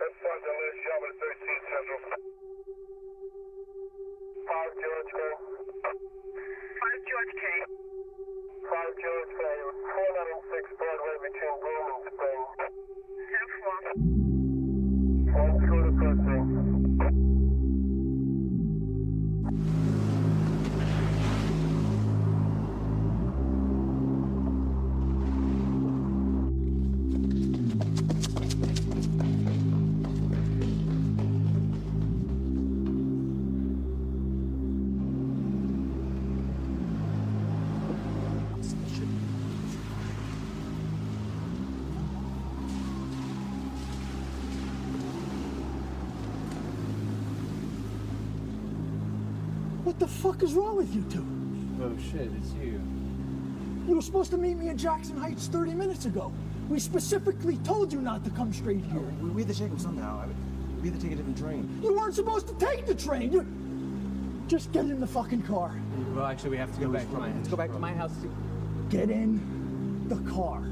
That's 5 Dallas, Java 13 Central. 5 George K. 5 George K. 5 George K. 496 Broadway between Broome and Spring. 10-4. 1 scooter crossing. What the fuck is wrong with you two? Oh shit, it's you. You were supposed to meet me in Jackson Heights 30 minutes ago. We specifically told you not to come straight here. We had to take him somehow. We had to take a different train. You weren't supposed to take the train. You just get in the fucking car. Well, actually, we have to go back to my house. Let's go back to my house. Get in the car.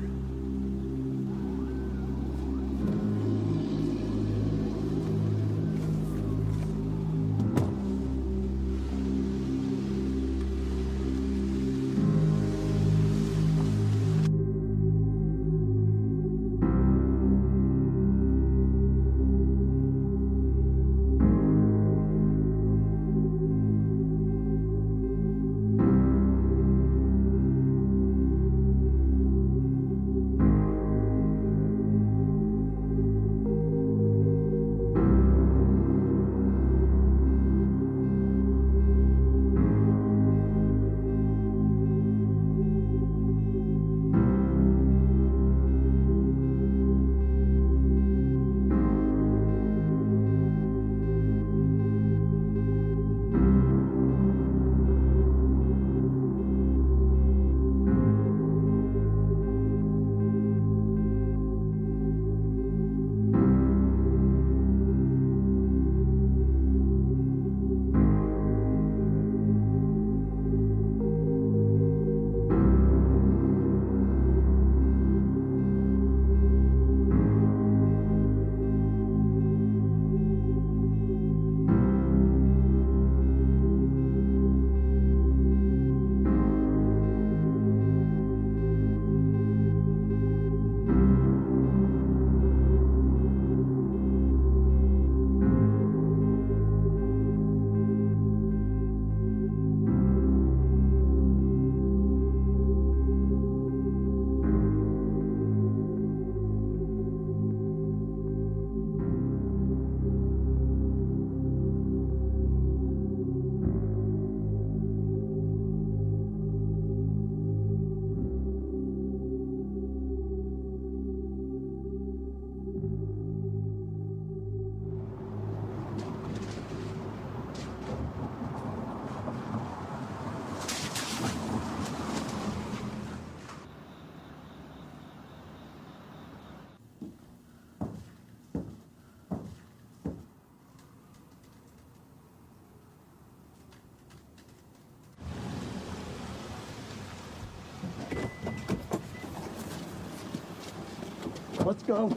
Let's go.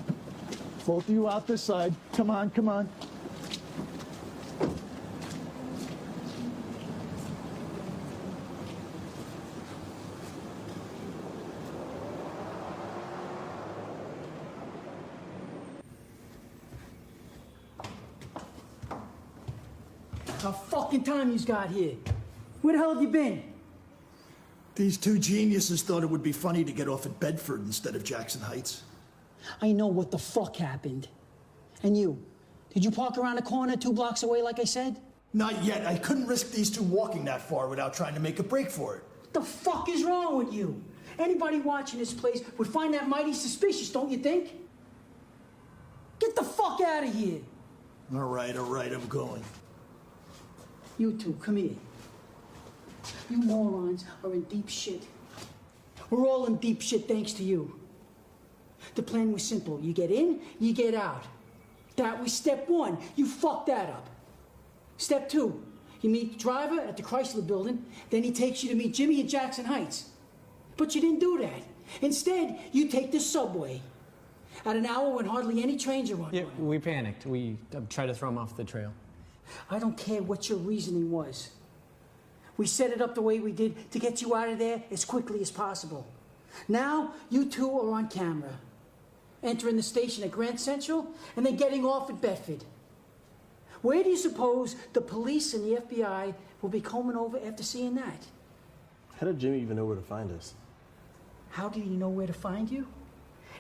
Both of you out this side. Come on, come on. About fucking time you got here. Where the hell have you been? These two geniuses thought it would be funny to get off at Bedford instead of Jackson Heights. I know what the fuck happened. And you? Did you park around the corner 2 blocks away like I said? Not yet. I couldn't risk these two walking that far without trying to make a break for it. What the fuck is wrong with you? Anybody watching this place would find that mighty suspicious, don't you think? Get the fuck out of here. All right, I'm going. You two, come here. You morons are in deep shit. We're all in deep shit thanks to you. The plan was simple. You get in, you get out. That was step 1. You fucked that up. Step 2, you meet the driver at the Chrysler building, then he takes you to meet Jimmy at Jackson Heights. But you didn't do that. Instead, you take the subway. At an hour when hardly any trains are running. Yeah, we panicked. We tried to throw him off the trail. I don't care what your reasoning was. We set it up the way we did to get you out of there as quickly as possible. Now, you two are on camera. Entering the station at Grand Central and then getting off at Bedford. Where do you suppose the police and the FBI will be combing over after seeing that? How did Jimmy even know where to find us? How did he know where to find you?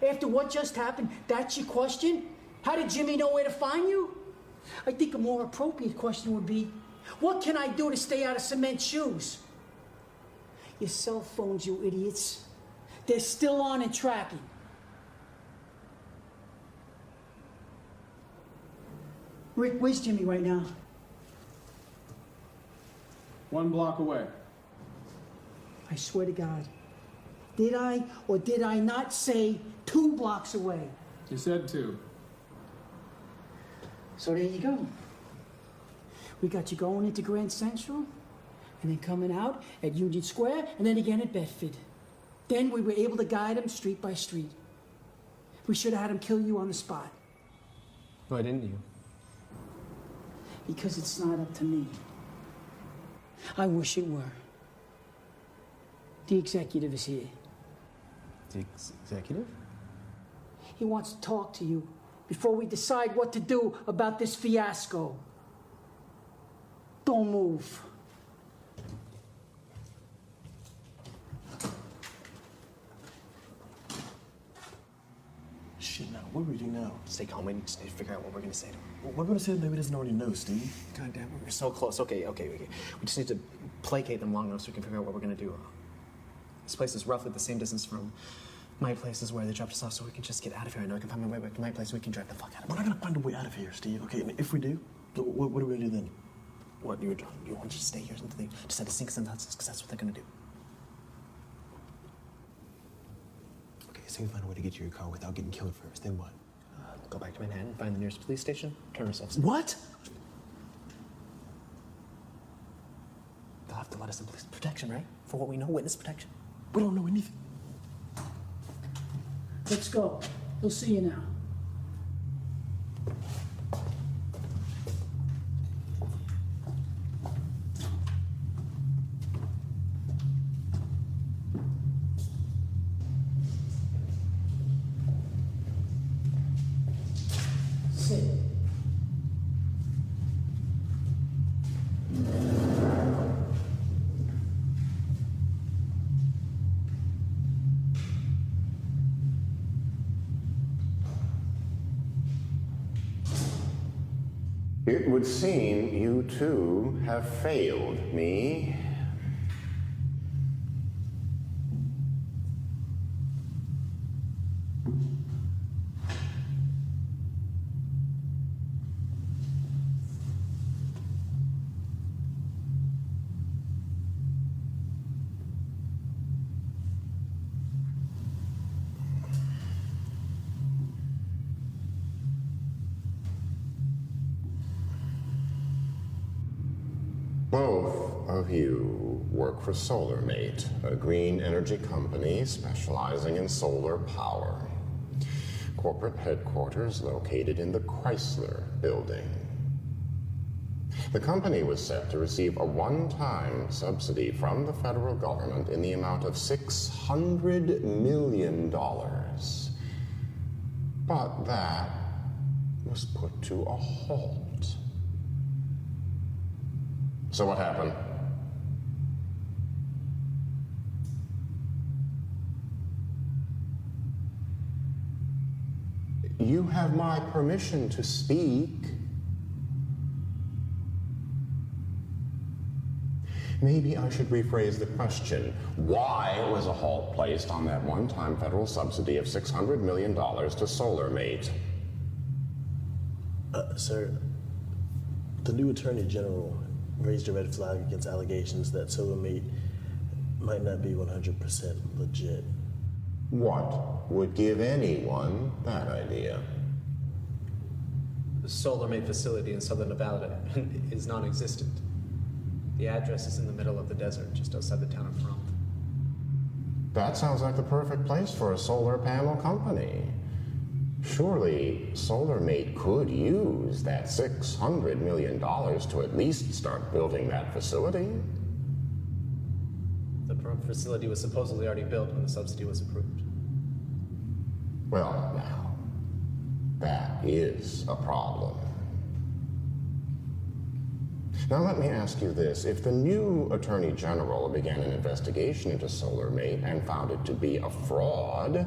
After what just happened, that's your question? How did Jimmy know where to find you? I think a more appropriate question would be, what can I do to stay out of Cement's shoes? Your cell phones, you idiots. They're still on and tracking. Rick, where's Jimmy right now? 1 block away. I swear to God. Did I or did I not say 2 blocks away? You said 2. So there you go. We got you going into Grand Central, and then coming out at Union Square, and then again at Bedford. Then we were able to guide him street by street. We should have had him kill you on the spot. Why didn't you? Because it's not up to me. I wish it were. The executive is here. The executive? He wants to talk to you before we decide what to do about this fiasco. Don't move. Shit, now, what do we do now? Stay calm. We just need to figure out what we're gonna say to him. We're gonna say that he doesn't already know, Steve. God damn, we're so close. Okay. We just need to placate them long enough so we can figure out what we're gonna do. This place is roughly the same distance from my place is where they dropped us off, so we can just get out of here. I know I can find my way back to my place, so we can drive the fuck out of We're here. not gonna find a way out of here, Steve. Okay, and if we do, what are we gonna do then? What, you want to just stay here until they decide to sink some nuts, because that's what they're gonna do. Okay, so we find a way to get to your car without getting killed first. Then what? Go back to Manhattan, find the nearest police station, turn ourselves in. What? They'll have to let us in police protection, right? For what we know, witness protection. We don't know anything. Let's go. He'll see you now. Sit. It would seem you too have failed me. Both of you work for SolarMate, a green energy company specializing in solar power. Corporate headquarters located in the Chrysler Building. The company was set to receive a one-time subsidy from the federal government in the amount of $600 million. But that was put to a halt. So what happened? You have my permission to speak. Maybe I should rephrase the question. Why was a halt placed on that one-time federal subsidy of $600 million to SolarMate? Sir, the new Attorney General raised a red flag against allegations that SolarMate might not be 100% legit. What would give anyone that idea? The SolarMate facility in southern Nevada is non-existent. The address is in the middle of the desert, just outside the town of Pahrump. That sounds like the perfect place for a solar panel company. Surely SolarMate could use that $600 million to at least start building that facility? The facility was supposedly already built when the subsidy was approved. Well, now, that is a problem. Now, let me ask you this. If the new Attorney General began an investigation into SolarMate and found it to be a fraud,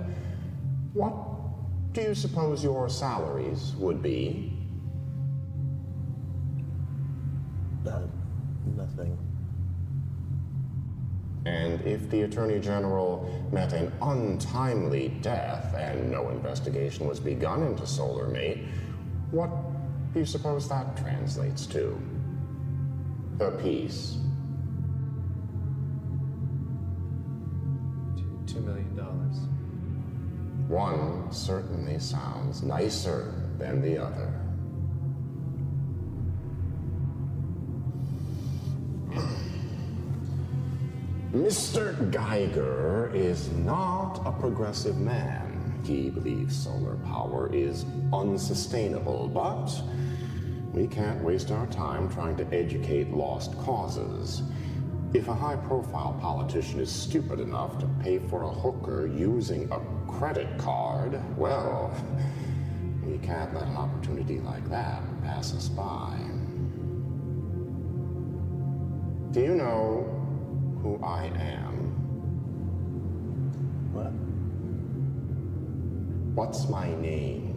what do you suppose your salaries would be? Nothing. And if the Attorney General met an untimely death and no investigation was begun into SolarMate, what do you suppose that translates to? A piece. $2 million. One certainly sounds nicer than the other. Mr. Geiger is not a progressive man. He believes solar power is unsustainable, but we can't waste our time trying to educate lost causes. If a high-profile politician is stupid enough to pay for a hooker using a credit card, well, we can't let an opportunity like that pass us by. Do you know who I am? What? What's my name?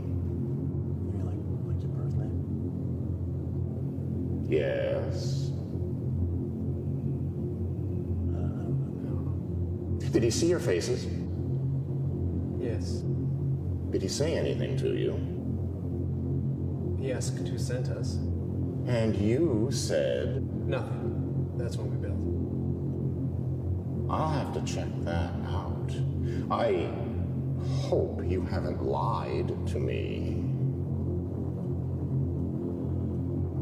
You mean like your birth name? Yes. Did he see your faces? Yes. Did he say anything to you? He asked who sent us. And you said, Nothing. That's when we built. I'll have to check that out. I hope you haven't lied to me.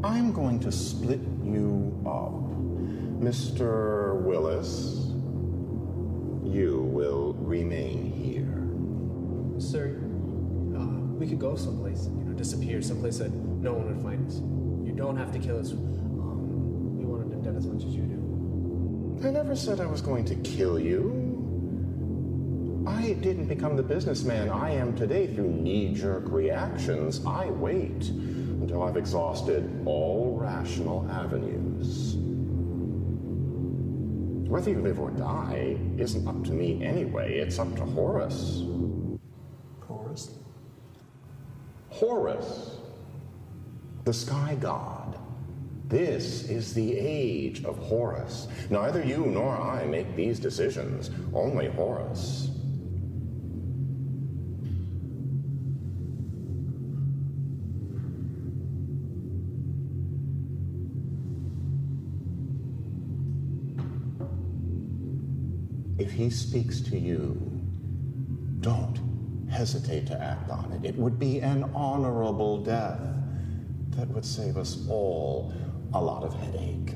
I'm going to split you up. Mr. Willis, you will remain here. Sir, we could go someplace, disappear, someplace that no one would find us. You don't have to kill us. We want to dead as much as you do. I never said I was going to kill you. I didn't become the businessman I am today through knee-jerk reactions. I wait until I've exhausted all rational avenues. Whether you live or die isn't up to me anyway. It's up to Horus. Horus? Horus, the sky god. This is the age of Horus. Neither you nor I make these decisions, only Horus. If he speaks to you, don't hesitate to act on it. It would be an honorable death that would save us all a lot of headache.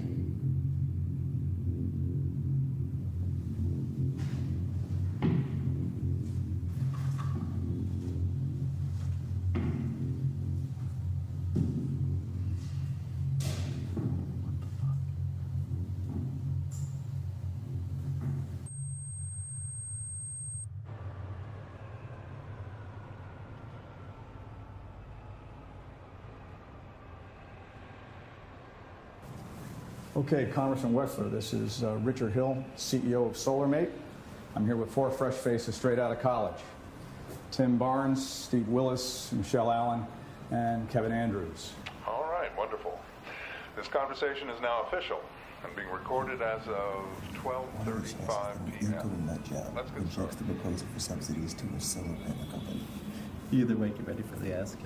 Okay, Congressman Wexler, this is Richard Hill, CEO of SolarMate. I'm here with four fresh faces straight out of college. Tim Barnes, Steve Willis, Michelle Allen, and Kevin Andrews. All right, wonderful. This conversation is now official and being recorded as of 12:35 p.m. Let's get started. The proposal for subsidies to a solar panel company. Either way, get ready for the ask.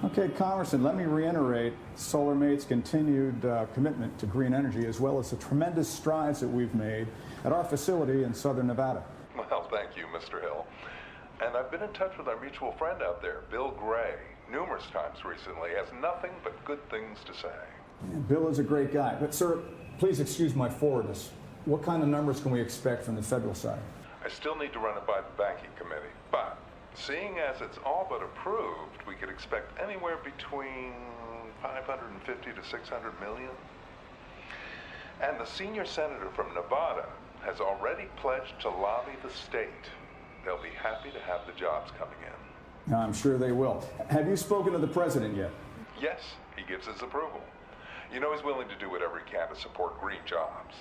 Okay, Congressman, let me reiterate SolarMate's continued commitment to green energy, as well as the tremendous strides that we've made at our facility in southern Nevada. Well, thank you, Mr. Hill. And I've been in touch with our mutual friend out there, Bill Gray, numerous times recently. Has nothing but good things to say. Yeah, Bill is a great guy. But, sir, please excuse my forwardness. What kind of numbers can we expect from the federal side? I still need to run it by the banking committee, but Seeing as it's all but approved, we could expect anywhere between 550 to 600 million. And the senior senator from Nevada has already pledged to lobby the state. They'll be happy to have the jobs coming in. I'm sure they will. Have you spoken to the president yet? Yes, he gives his approval. You know he's willing to do whatever he can to support green jobs.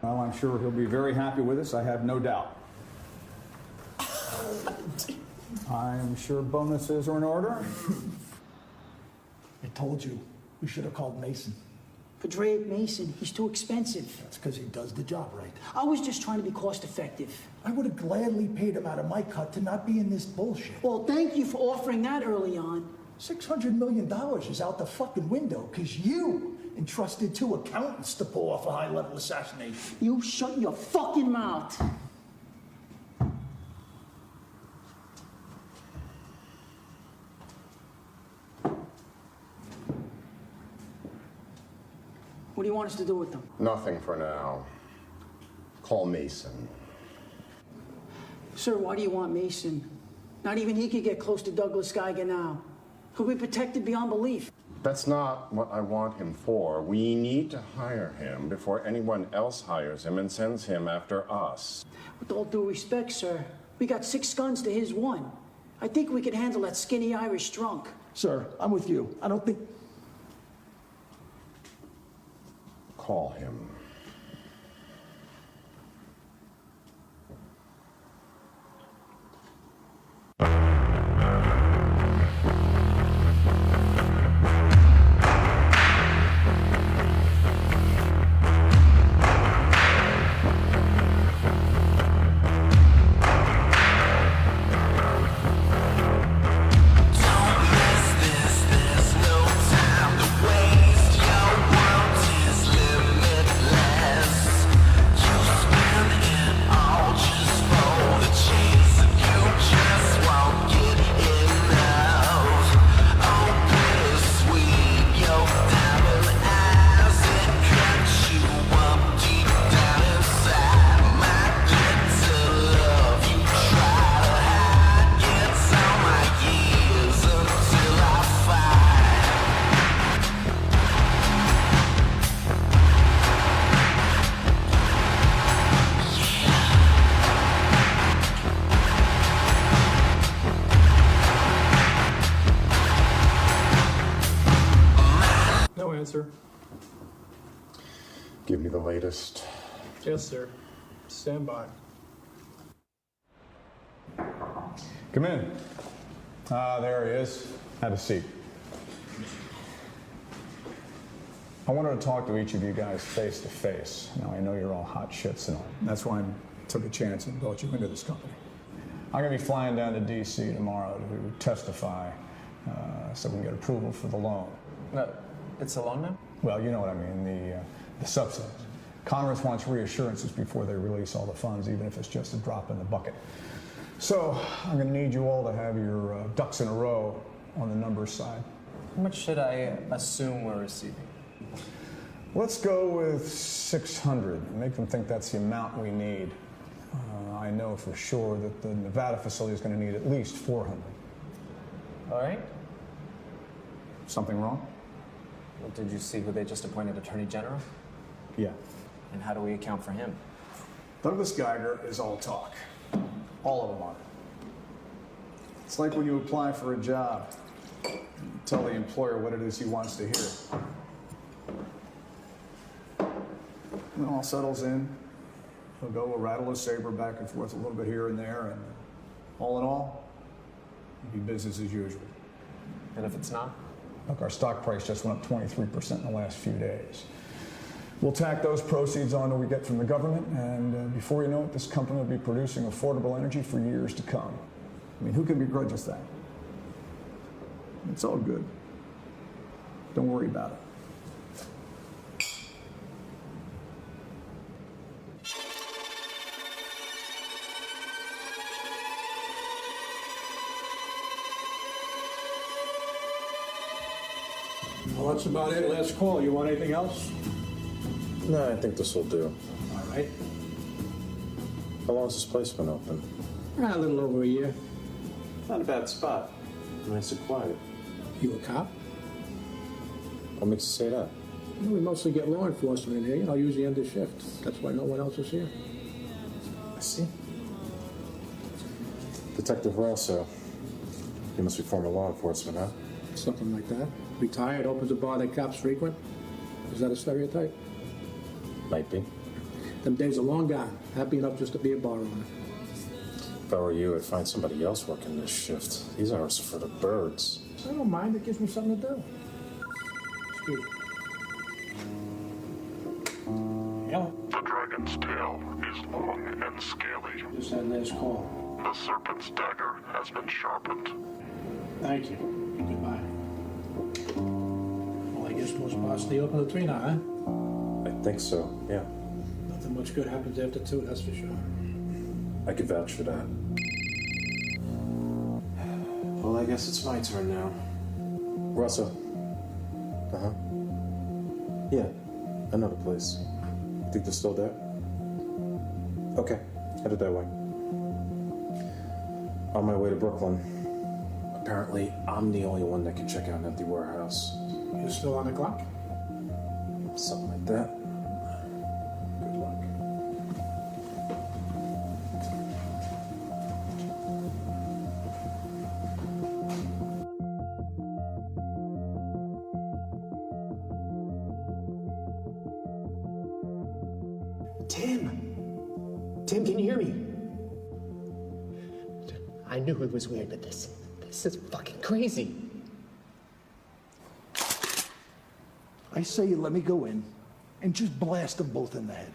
Well, I'm sure he'll be very happy with us, I have no doubt. I'm sure bonuses are in order. I told you, we should have called Mason. For Drake Mason, he's too expensive. That's because he does the job right. I was just trying to be cost effective. I would have gladly paid him out of my cut to not be in this bullshit. Well, thank you for offering that early on. $600 million is out the fucking window because you entrusted two accountants to pull off a high-level assassination. You shut your fucking mouth. What do you want us to do with them? Nothing for now. Call Mason. Sir, why do you want Mason? Not even he could get close to Douglas Geiger now. He'll be protected beyond belief. That's not what I want him for. We need to hire him before anyone else hires him and sends him after us. With all due respect, sir, we got 6 guns to his 1. I think we could handle that skinny Irish drunk. Sir, I'm with you. I don't think... Call him. Answer. Give me the latest. Yes, sir. Stand by. Come in. Ah, there he is. Have a seat. I wanted to talk to each of you guys face to face. Now, I know you're all hot shits and all. That's why I took a chance and brought you into this company. I'm going to be flying down to D.C. tomorrow to testify so we can get approval for the loan. It's a loan now? Well, you know what I mean, the subsidies. Congress wants reassurances before they release all the funds, even if it's just a drop in the bucket. So I'm going to need you all to have your ducks in a row on the numbers side. How much should I assume we're receiving? Let's go with 600. Make them think that's the amount we need. I know for sure that the Nevada facility is going to need at least 400. All right. Something wrong? Well, did you see who they just appointed Attorney General? Yeah. And how do we account for him? Douglas Geiger is all talk. All of them are. It's like when you apply for a job. You tell the employer what it is he wants to hear. And it all settles in. We'll rattle a saber back and forth a little bit here and there, and all in all, it'll be business as usual. And if it's not? Look, our stock price just went up 23% in the last few days. We'll tack those proceeds on that we get from the government, and before you know it, this company will be producing affordable energy for years to come. I mean, who can begrudge us that? It's all good. Don't worry about it. Well, that's about it. Last call. You want anything else? No, I think this will do. All right. How long has this place been open? A little over a year. Not a bad spot. Nice and quiet. You a cop? What makes you say that? Well, we mostly get law enforcement in here, usually under shift. That's why no one else is here. I see. Detective Rosso. You must be former law enforcement, huh? Something like that. Retired, opens a bar that cops frequent. Is that a stereotype? Might be. Them days are long gone. Happy enough just to be a bar owner. If I were you, I'd find somebody else working this shift. These hours are for the birds. I don't mind. It gives me something to do. Excuse me. Hello? The dragon's tail is long and scaly. Just had last call. The serpent's dagger has been sharpened. Thank you. Goodbye. Well, I guess we're supposed to stay open till 3 now, huh? I think so, yeah. Nothing much good happens after 2, that's for sure. I could vouch for that. Well, I guess it's my turn now. Russell. Uh-huh. Yeah, I know the place. Think they're still there? Okay, headed that way. On my way to Brooklyn. Apparently, I'm the only one that can check out an empty warehouse. You're still on the clock? Something like that. Good luck. Tim, can you hear me? I knew it was weird, but this is fucking crazy. I say you let me go in and just blast them both in the head.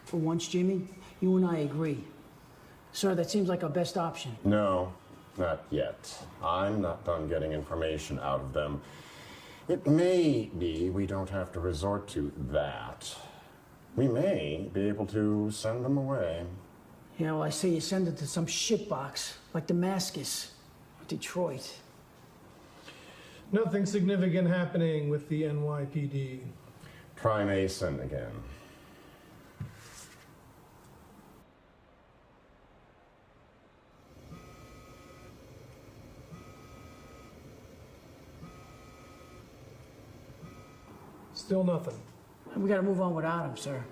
For once, Jimmy, you and I agree. Sir, that seems like our best option. No, not yet. I'm not done getting information out of them. It may be we don't have to resort to that. We may be able to send them away. Yeah, well, I say you send it to some shitbox, like Damascus, or Detroit. Nothing significant happening with the NYPD. Try Mason again. Still nothing. We gotta move on without him, sir.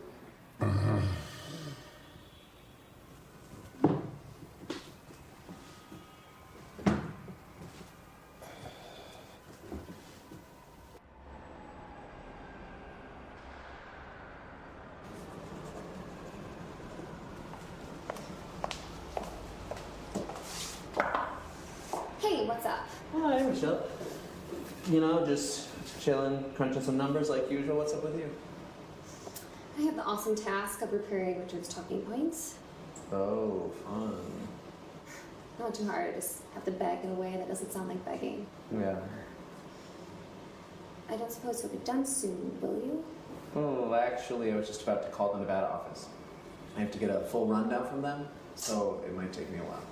Hey, what's up? Hi, Michelle. Just chilling, crunching some numbers like usual. What's up with you? I have the awesome task of preparing Richard's talking points. Oh, fun. Not too hard, just have to beg in a way that doesn't sound like begging. Yeah. I don't suppose you'll be done soon, will you? Oh, actually, I was just about to call the Nevada office. I have to get a full rundown from them, so it might take me a while.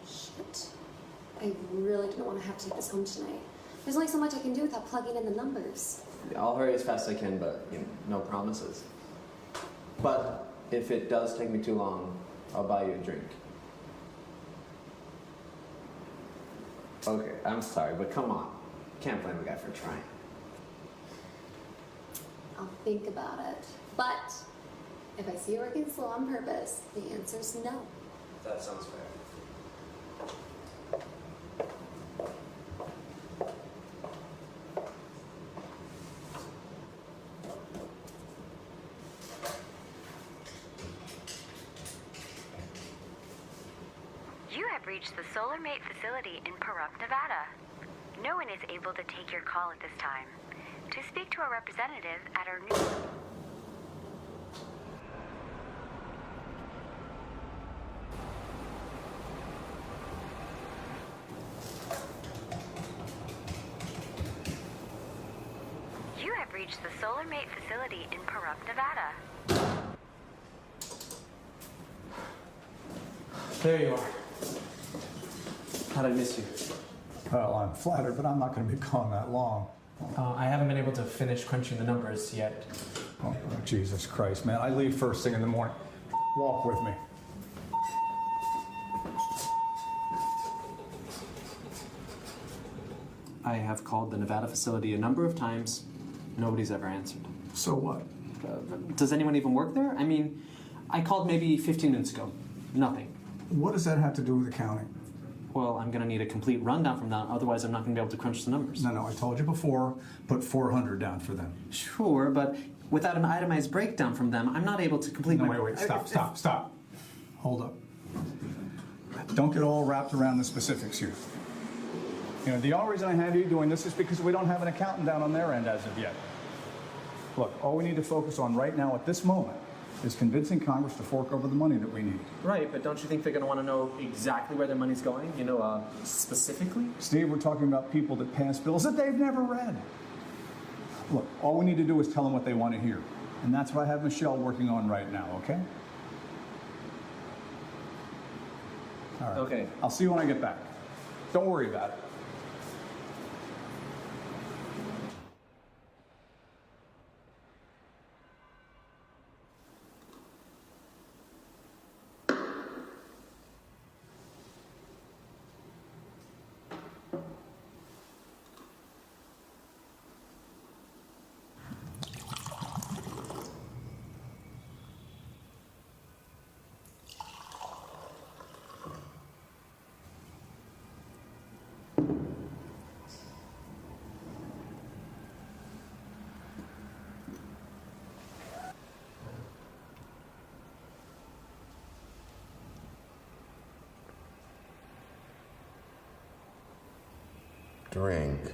Shit. I really don't want to have to take this home tonight. There's only so much I can do without plugging in the numbers. I'll hurry as fast as I can, but no promises. But if it does take me too long, I'll buy you a drink. Okay, I'm sorry, but come on. Can't blame a guy for trying. I'll think about it. But if I see you working slow on purpose, the answer's no. That sounds fair. You have reached the SolarMate facility in Pahrump, Nevada. No one is able to take your call at this time. To speak to a representative at our new... You have reached the SolarMate facility in Pahrump, Nevada. There you are. How'd I miss you? Well, I'm flattered, but I'm not going to be gone that long. I haven't been able to finish crunching the numbers yet. Oh, Jesus Christ, man. I leave first thing in the morning. Walk with me. I have called the Nevada facility a number of times. Nobody's ever answered. So what? Does anyone even work there? I mean, I called maybe 15 minutes ago. Nothing. What does that have to do with accounting? Well, I'm going to need a complete rundown from them. Otherwise, I'm not going to be able to crunch the numbers. No, I told you before, put 400 down for them. Sure, but without an itemized breakdown from them, I'm not able to complete my... Wait, stop. Hold up. Don't get all wrapped around the specifics here. You know, the only reason I have you doing this is because we don't have an accountant down on their end as of yet. Look, all we need to focus on right now at this moment is convincing Congress to fork over the money that we need. Right, but don't you think they're going to want to know exactly where their money's going? You know, specifically? Steve, we're talking about people that pass bills that they've never read. Look, all we need to do is tell them what they want to hear. And that's what I have Michelle working on right now, okay? All right. Okay. I'll see you when I get back. Don't worry about it. Drink.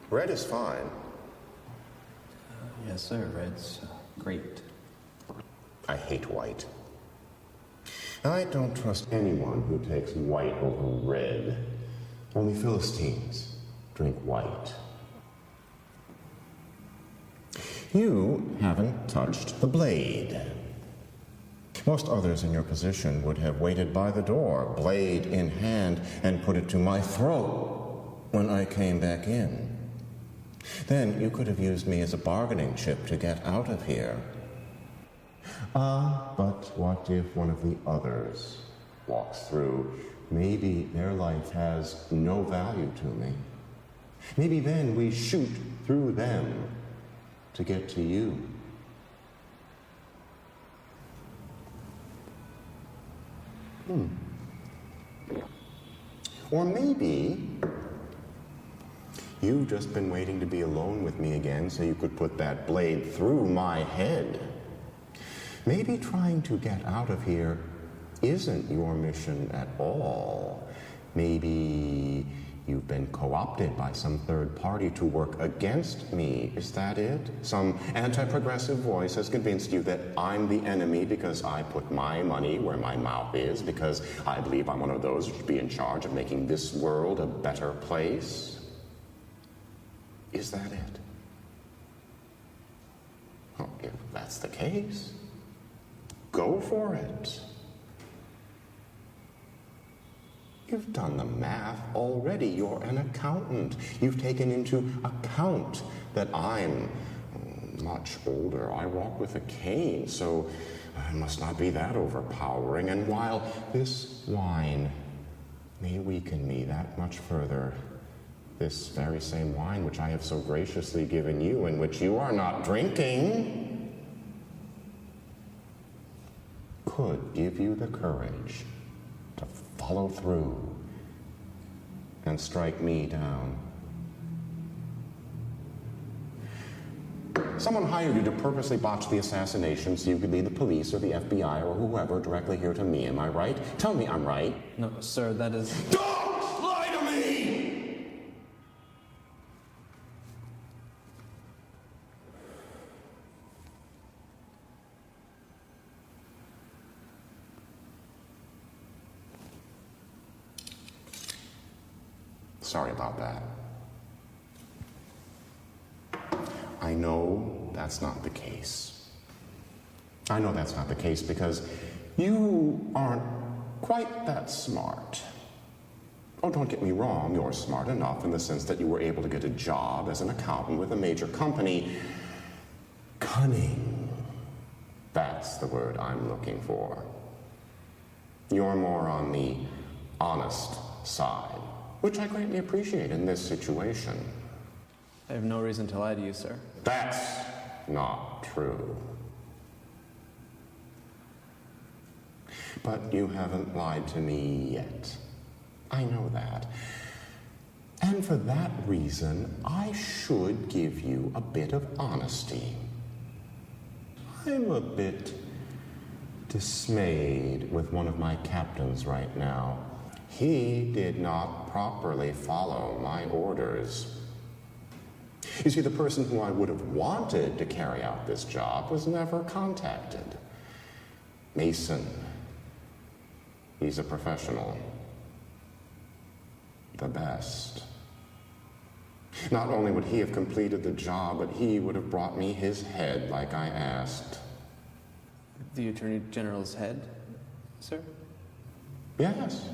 Red is fine. Yes, sir. Red's great. I hate white. I don't trust anyone who takes white over red. Only Philistines drink white. You haven't touched the blade. Most others in your position would have waited by the door, blade in hand, and put it to my throat when I came back in. Then you could have used me as a bargaining chip to get out of here. But what if one of the others walks through? Maybe their life has no value to me. Maybe then we shoot through them to get to you. Or maybe you've just been waiting to be alone with me again so you could put that blade through my head. Maybe trying to get out of here isn't your mission at all. Maybe you've been co-opted by some third party to work against me. Is that it? Some anti-progressive voice has convinced you that I'm the enemy because I put my money where my mouth is, because I believe I'm one of those who should be in charge of making this world a better place? Is that it? Well, if that's the case, go for it. You've done the math already. You're an accountant. You've taken into account that I'm much older. I walk with a cane, so it must not be that overpowering. And while this wine may weaken me that much further, this very same wine which I have so graciously given you and which you are not drinking could give you the courage to follow through and strike me down. Someone hired you to purposely botch the assassination so you could lead the police or the FBI or whoever directly here to me. Am I right? Tell me I'm right. No, sir, that is... Don't lie to me! Sorry about that. I know that's not the case. I know that's not the case because you aren't quite that smart. Oh, don't get me wrong, you're smart enough in the sense that you were able to get a job as an accountant with a major company. Cunning That's the word I'm looking for. You're more on the honest side, which I greatly appreciate in this situation. I have no reason to lie to you, sir. That's not true. But you haven't lied to me yet. I know that. And for that reason, I should give you a bit of honesty. I'm a bit dismayed with one of my captains right now. He did not properly follow my orders. You see, the person who I would have wanted to carry out this job was never contacted. Mason. He's a professional. The best. Not only would he have completed the job, but he would have brought me his head like I asked. The Attorney General's head, sir? Yes.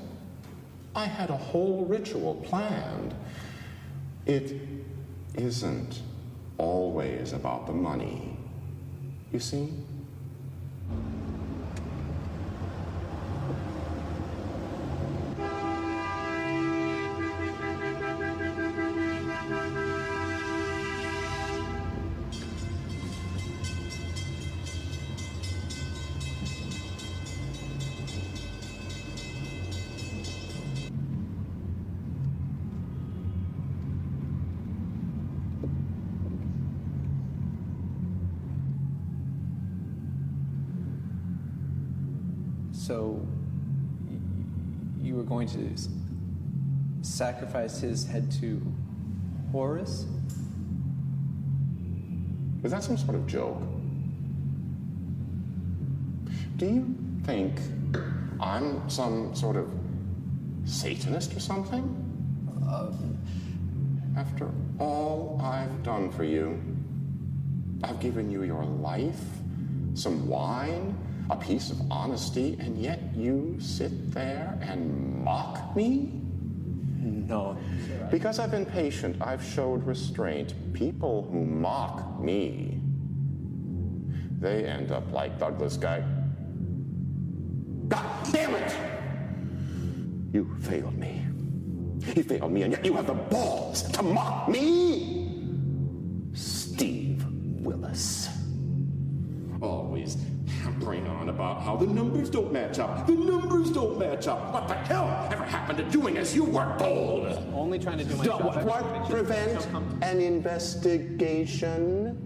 I had a whole ritual planned. It isn't always about the money, you see? So, you were going to sacrifice his head to Horus? Is that some sort of joke? Do you think I'm some sort of Satanist or something? After all I've done for you, I've given you your life, some wine, a piece of honesty, and yet you sit there and mock me? No. Because I've been patient, I've showed restraint. People who mock me, they end up like Douglas Guy. God damn it! You failed me. He failed me, and yet you have the balls to mock me! Steve Willis. Always hampering on about how the numbers don't match up. The numbers don't match up. What the hell ever happened to doing as you were told? Only trying to do my job. What? Prevent an investigation?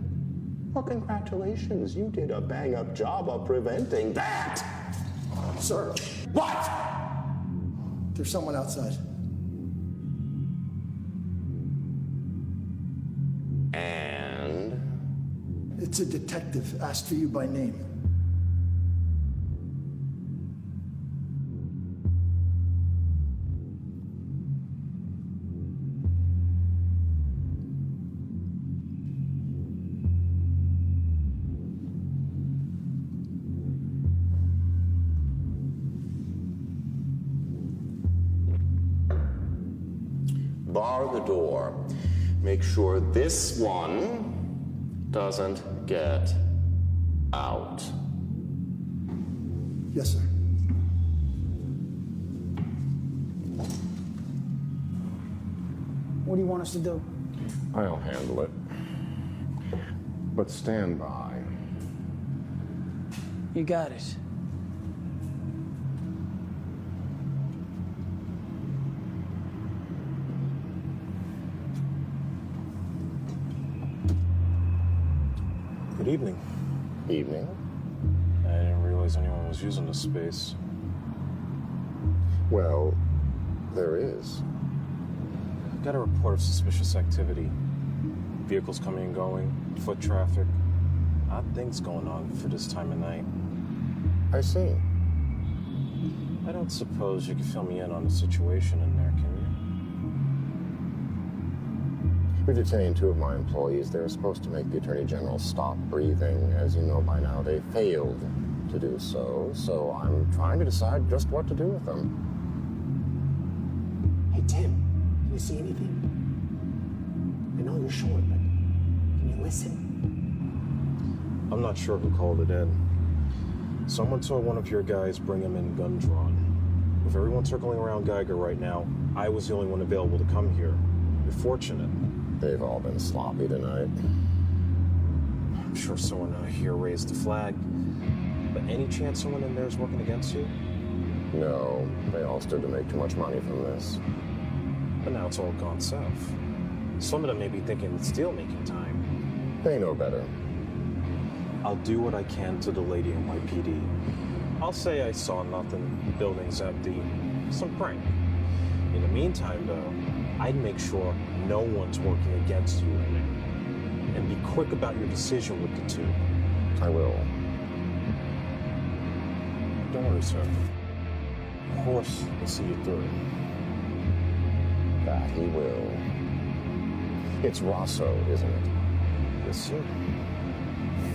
Well, congratulations. You did a bang-up job of preventing that. Sir. What? There's someone outside. And? It's a detective asked for you by name. Bar the door. Make sure this one doesn't get out. Yes, sir. What do you want us to do? I'll handle it. But stand by. You got it. Good evening. Evening. I didn't realize anyone was using this space. Well, there is. Got a report of suspicious activity. Vehicles coming and going, foot traffic. Odd things going on for this time of night. I see. I don't suppose you could fill me in on the situation in there, can you? We detained 2 of my employees. They were supposed to make the Attorney General stop breathing. As you know by now, they failed to do so. So I'm trying to decide just what to do with them. Hey, Tim, can you see anything? I know you're short, but can you listen? I'm not sure who called it in. Someone told one of your guys bring him in gun drawn. With everyone circling around Geiger right now, I was the only one available to come here. You're fortunate. They've all been sloppy tonight. I'm sure someone here raised the flag. But any chance someone in there is working against you? No, they all stood to make too much money from this. But now it's all gone south. Some of them may be thinking it's deal-making time. They know better. I'll do what I can to delay the NYPD. I'll say I saw nothing, the building's empty, some prank. In the meantime, though, I'd make sure no one's working against you in there. And be quick about your decision with the two. I will. Don't worry, sir. The horse will see you through. That he will. It's Rosso, isn't it? Yes, sir.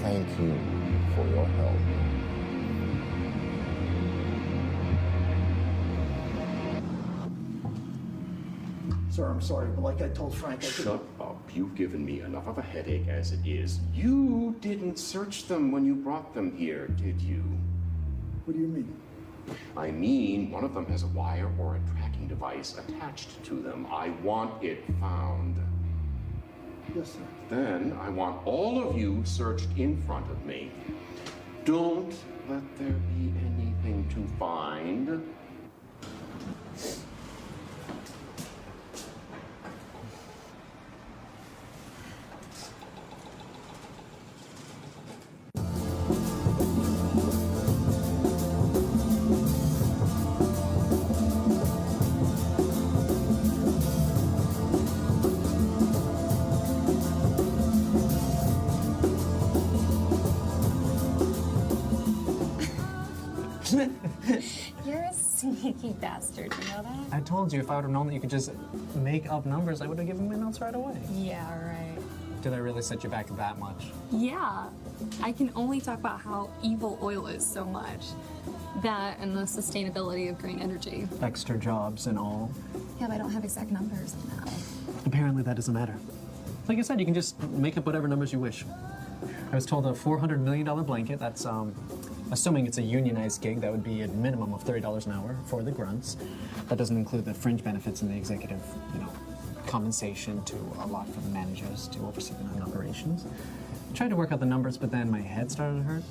Thank you for your help. Sir, I'm sorry, but like I told Frank, I Shut up. You've given me enough of a headache as it is. You didn't search them when you brought them here, did you? What do you mean? I mean, one of them has a wire or a tracking device attached to them. I want it found. Yes, sir. Then I want all of you searched in front of me. Don't let there be anything to find. You're a sneaky bastard, you know that? I told you if I would have known that you could just make up numbers, I would have given my notes right away. Yeah, right. Did I really set you back that much? Yeah. I can only talk about how evil oil is so much. That and the sustainability of green energy. Extra jobs and all. Yeah, but I don't have exact numbers on that. Apparently that doesn't matter. Like I said, you can just make up whatever numbers you wish. I was told a $400 million blanket, that's assuming it's a unionized gig, that would be a minimum of $30 an hour for the grunts. That doesn't include the fringe benefits and the executive, compensation to a lot for the managers to oversee the operations. I tried to work out the numbers, but then my head started to hurt,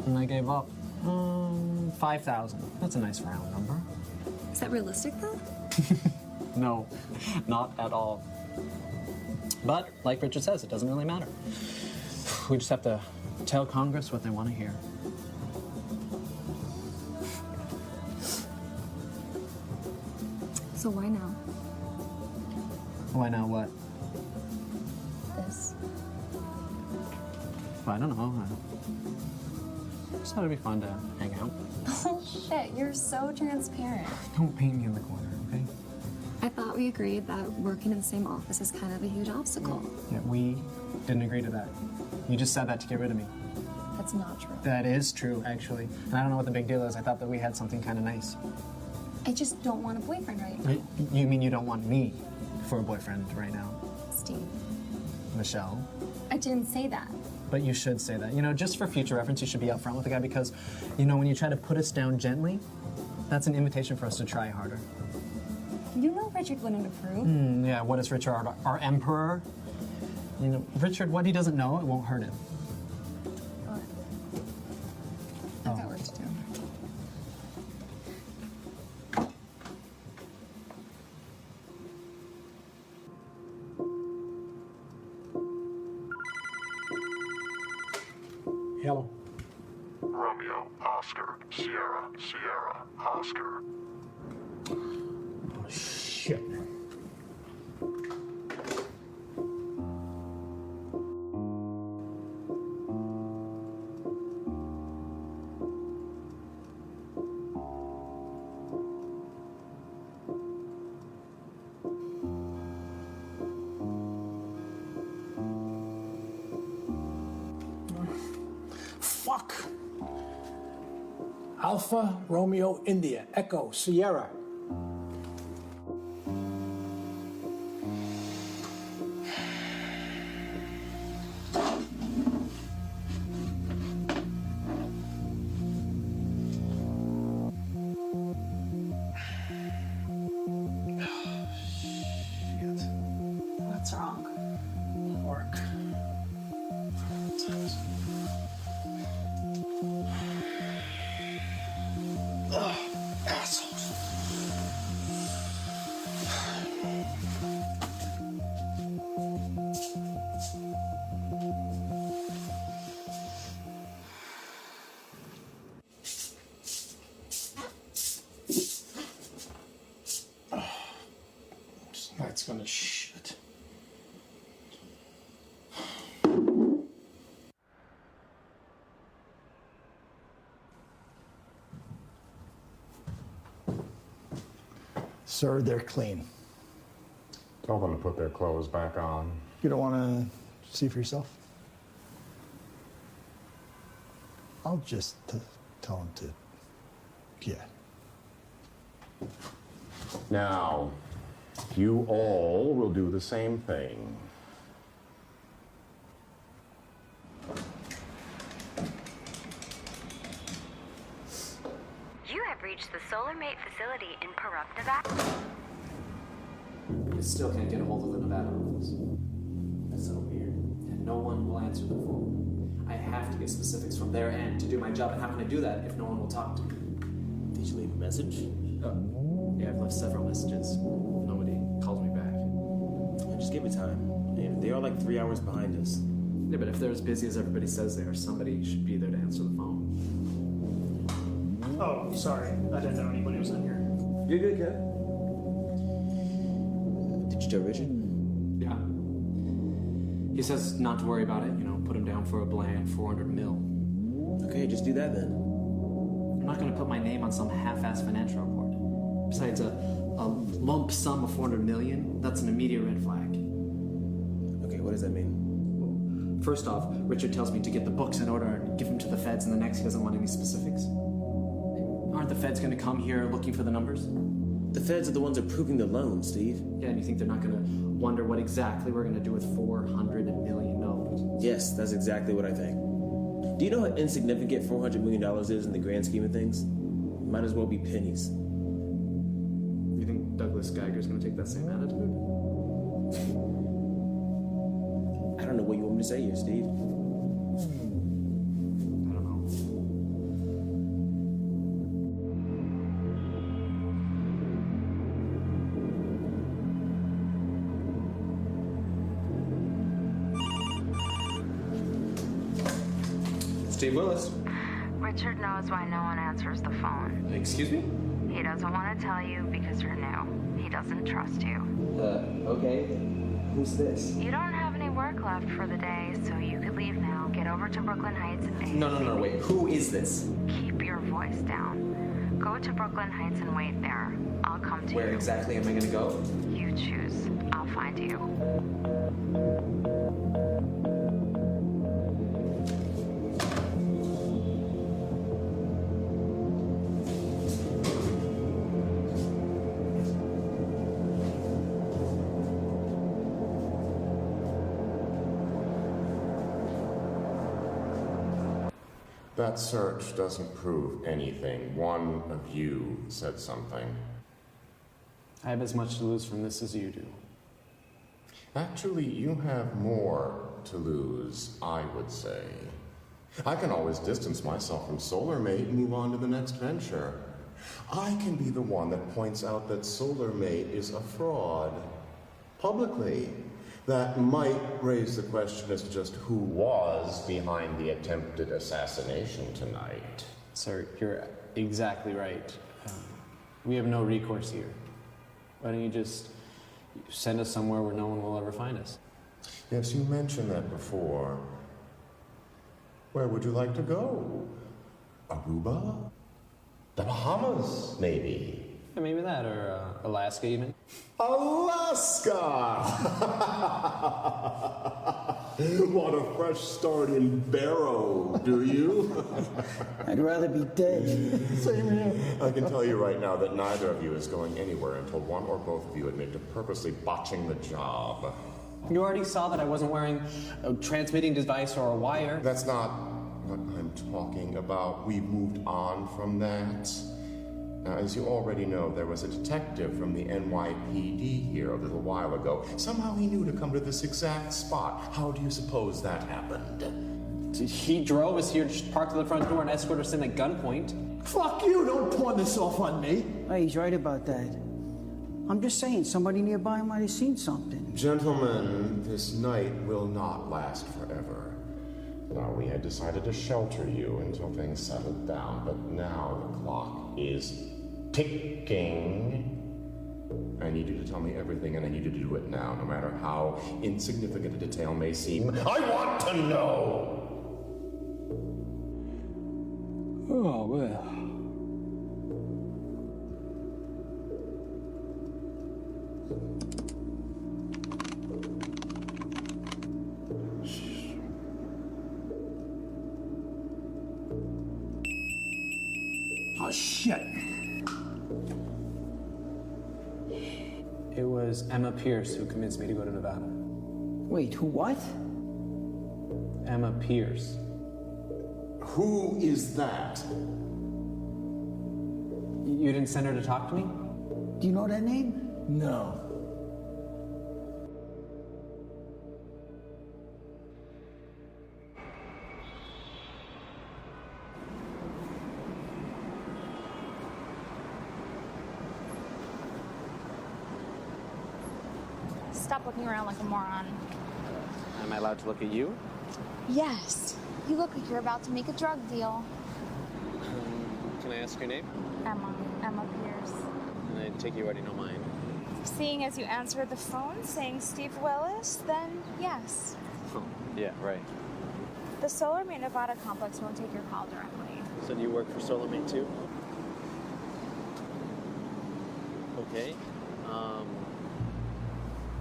and I gave up. 5,000. That's a nice round number. Is that realistic, though? No, not at all. But, like Richard says, it doesn't really matter. We just have to tell Congress what they want to hear. So why now? Why now what? This. I don't know. I just thought it'd be fun to hang out. Oh shit, you're so transparent. Don't paint me in the corner, okay? I thought we agreed that working in the same office is kind of a huge obstacle. Yeah, we didn't agree to that. You just said that to get rid of me. That's not true. That is true, actually. And I don't know what the big deal is. I thought that we had something kind of nice. I just don't want a boyfriend right now. You mean you don't want me for a boyfriend right now? Steve. Michelle? I didn't say that. But you should say that. Just for future reference, you should be upfront with the guy because, when you try to put us down gently, that's an invitation for us to try harder. You know Richard wouldn't approve. Yeah, what is Richard, our emperor? Richard, what he doesn't know, it won't hurt him. I've got work to do. Hello. Romeo, Oscar, Sierra, Sierra, Oscar. Oh, shit. Fuck. Alpha, Romeo, India, Echo, Sierra. Son of shit. Sir, they're clean. Tell them to put their clothes back on. You don't want to see for yourself? I'll just tell them to, yeah. Now, you all will do the same thing. You have reached the SolarMate facility in Pahrump, Nevada. I still can't get a hold of the Nevada office. That's so weird. And no one will answer the phone. I have to get specifics from their end to do my job, and how can I do that if no one will talk to me? Did you leave a message? Yeah, I've left several messages. Nobody calls me back. Just give me time. They are like 3 hours behind us. Yeah, but if they're as busy as everybody says they are, somebody should be there to answer the phone. Oh, sorry. I didn't know anybody was in here. You're good, Kev. Did you tell Richard? Yeah. He says not to worry about it, put him down for a bland 400 mil. Okay, just do that then. I'm not going to put my name on some half-ass financial report. Besides, a lump sum of 400 million, that's an immediate red flag. Okay, what does that mean? First off, Richard tells me to get the books in order and give them to the feds, and the next he doesn't want any specifics. Aren't the feds going to come here looking for the numbers? The feds are the ones approving the loan, Steve. Yeah, and you think they're not going to wonder what exactly we're going to do with $400 million? Yes, that's exactly what I think. Do you know how insignificant $400 million is in the grand scheme of things? Might as well be pennies. You think Douglas Geiger's going to take that same attitude? I don't know what you want me to say here, Steve. I don't know. Steve Willis. Richard knows why no one answers the phone. Excuse me? He doesn't want to tell you because you're new. He doesn't trust you. Okay. Who's this? You don't have any work left for the day, so you could leave now. Get over to Brooklyn Heights and No, wait. Who is this? keep your voice down. Go to Brooklyn Heights and wait there. I'll come to you. Where exactly am I going to go? You choose. I'll find you. That search doesn't prove anything. One of you said something. I have as much to lose from this as you do. Actually, you have more to lose, I would say. I can always distance myself from SolarMate and move on to the next venture. I can be the one that points out that SolarMate is a fraud. Publicly. That might raise the question as to just who was behind the attempted assassination tonight. Sir, you're exactly right. We have no recourse here. Why don't you just send us somewhere where no one will ever find us? Yes, you mentioned that before. Where would you like to go? Aruba? The Bahamas, maybe? Yeah, maybe that, or Alaska even. Alaska! Want a fresh start in Barrow, do you? I'd rather be dead. Same here. I can tell you right now that neither of you is going anywhere until one or both of you admit to purposely botching the job. You already saw that I wasn't wearing a transmitting device or a wire. That's not what I'm talking about. We've moved on from that. Now, as you already know, there was a detective from the NYPD here a little while ago. Somehow he knew to come to this exact spot. How do you suppose that happened? He drove us here, just parked at the front door and escorted us in at gunpoint. Fuck you! Don't pawn this off on me. Hey, he's right about that. I'm just saying, somebody nearby might have seen something. Gentlemen, this night will not last forever. Now, we had decided to shelter you until things settled down, but now the clock is ticking. I need you to tell me everything, and I need you to do it now, no matter how insignificant a detail may seem. I want to know! Oh, well. Oh, shit. It was Emma Pierce who convinced me to go to Nevada. Wait, who what? Emma Pierce. Who is that? You didn't send her to talk to me? Do you know that name? No. Stop looking around like a moron. Am I allowed to look at you? Yes. You look like you're about to make a drug deal. Can I ask your name? Emma Pierce. And I take you already know mine. Seeing as you answered the phone saying Steve Willis, then yes. Oh, yeah, right. The SolarMate Nevada complex won't take your call directly. So do you work for SolarMate too? Okay.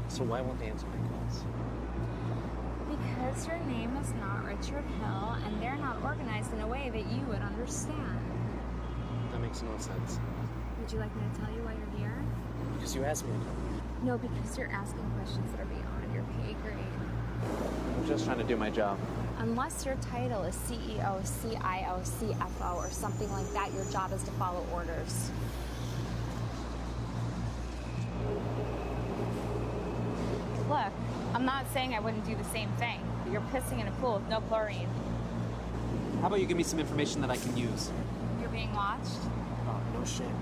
So why won't they answer my calls? Because your name is not Richard Hill, and they're not organized in a way that you would understand. That makes no sense. Would you like me to tell you why you're here? Because you asked me to. No, because you're asking questions that are beyond your pay grade. I'm just trying to do my job. Unless your title is CEO, CIO, CFO, or something like that, your job is to follow orders. Look, I'm not saying I wouldn't do the same thing, but you're pissing in a pool with no chlorine. How about you give me some information that I can use? You're being watched, Oh, no shit.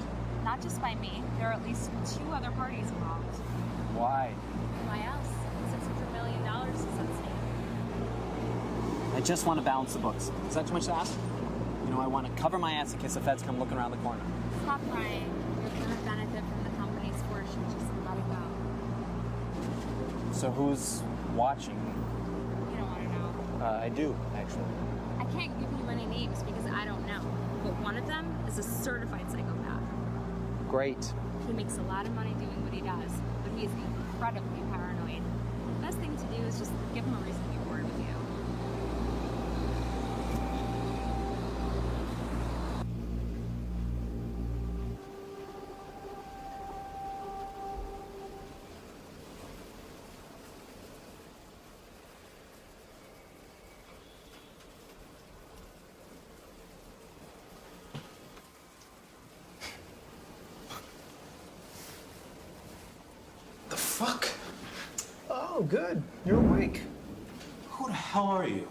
not just by me. There are at least 2 other parties involved. Why? Why else? $600 million is at stake. I just want to balance the books. Is that too much to ask? You know, I want to cover my ass in case the feds come looking around the corner. Stop crying. You're going to benefit from the company's fortune. Just let it go. So who's watching? You don't want to know. I do, actually. I can't give you any names because I don't know. But one of them is a certified psychopath. Great. He makes a lot of money doing what he does, but he is incredibly paranoid. The best thing to do is just give him a reason to be bored with you. The fuck? Oh, good. You're awake. Who the hell are you?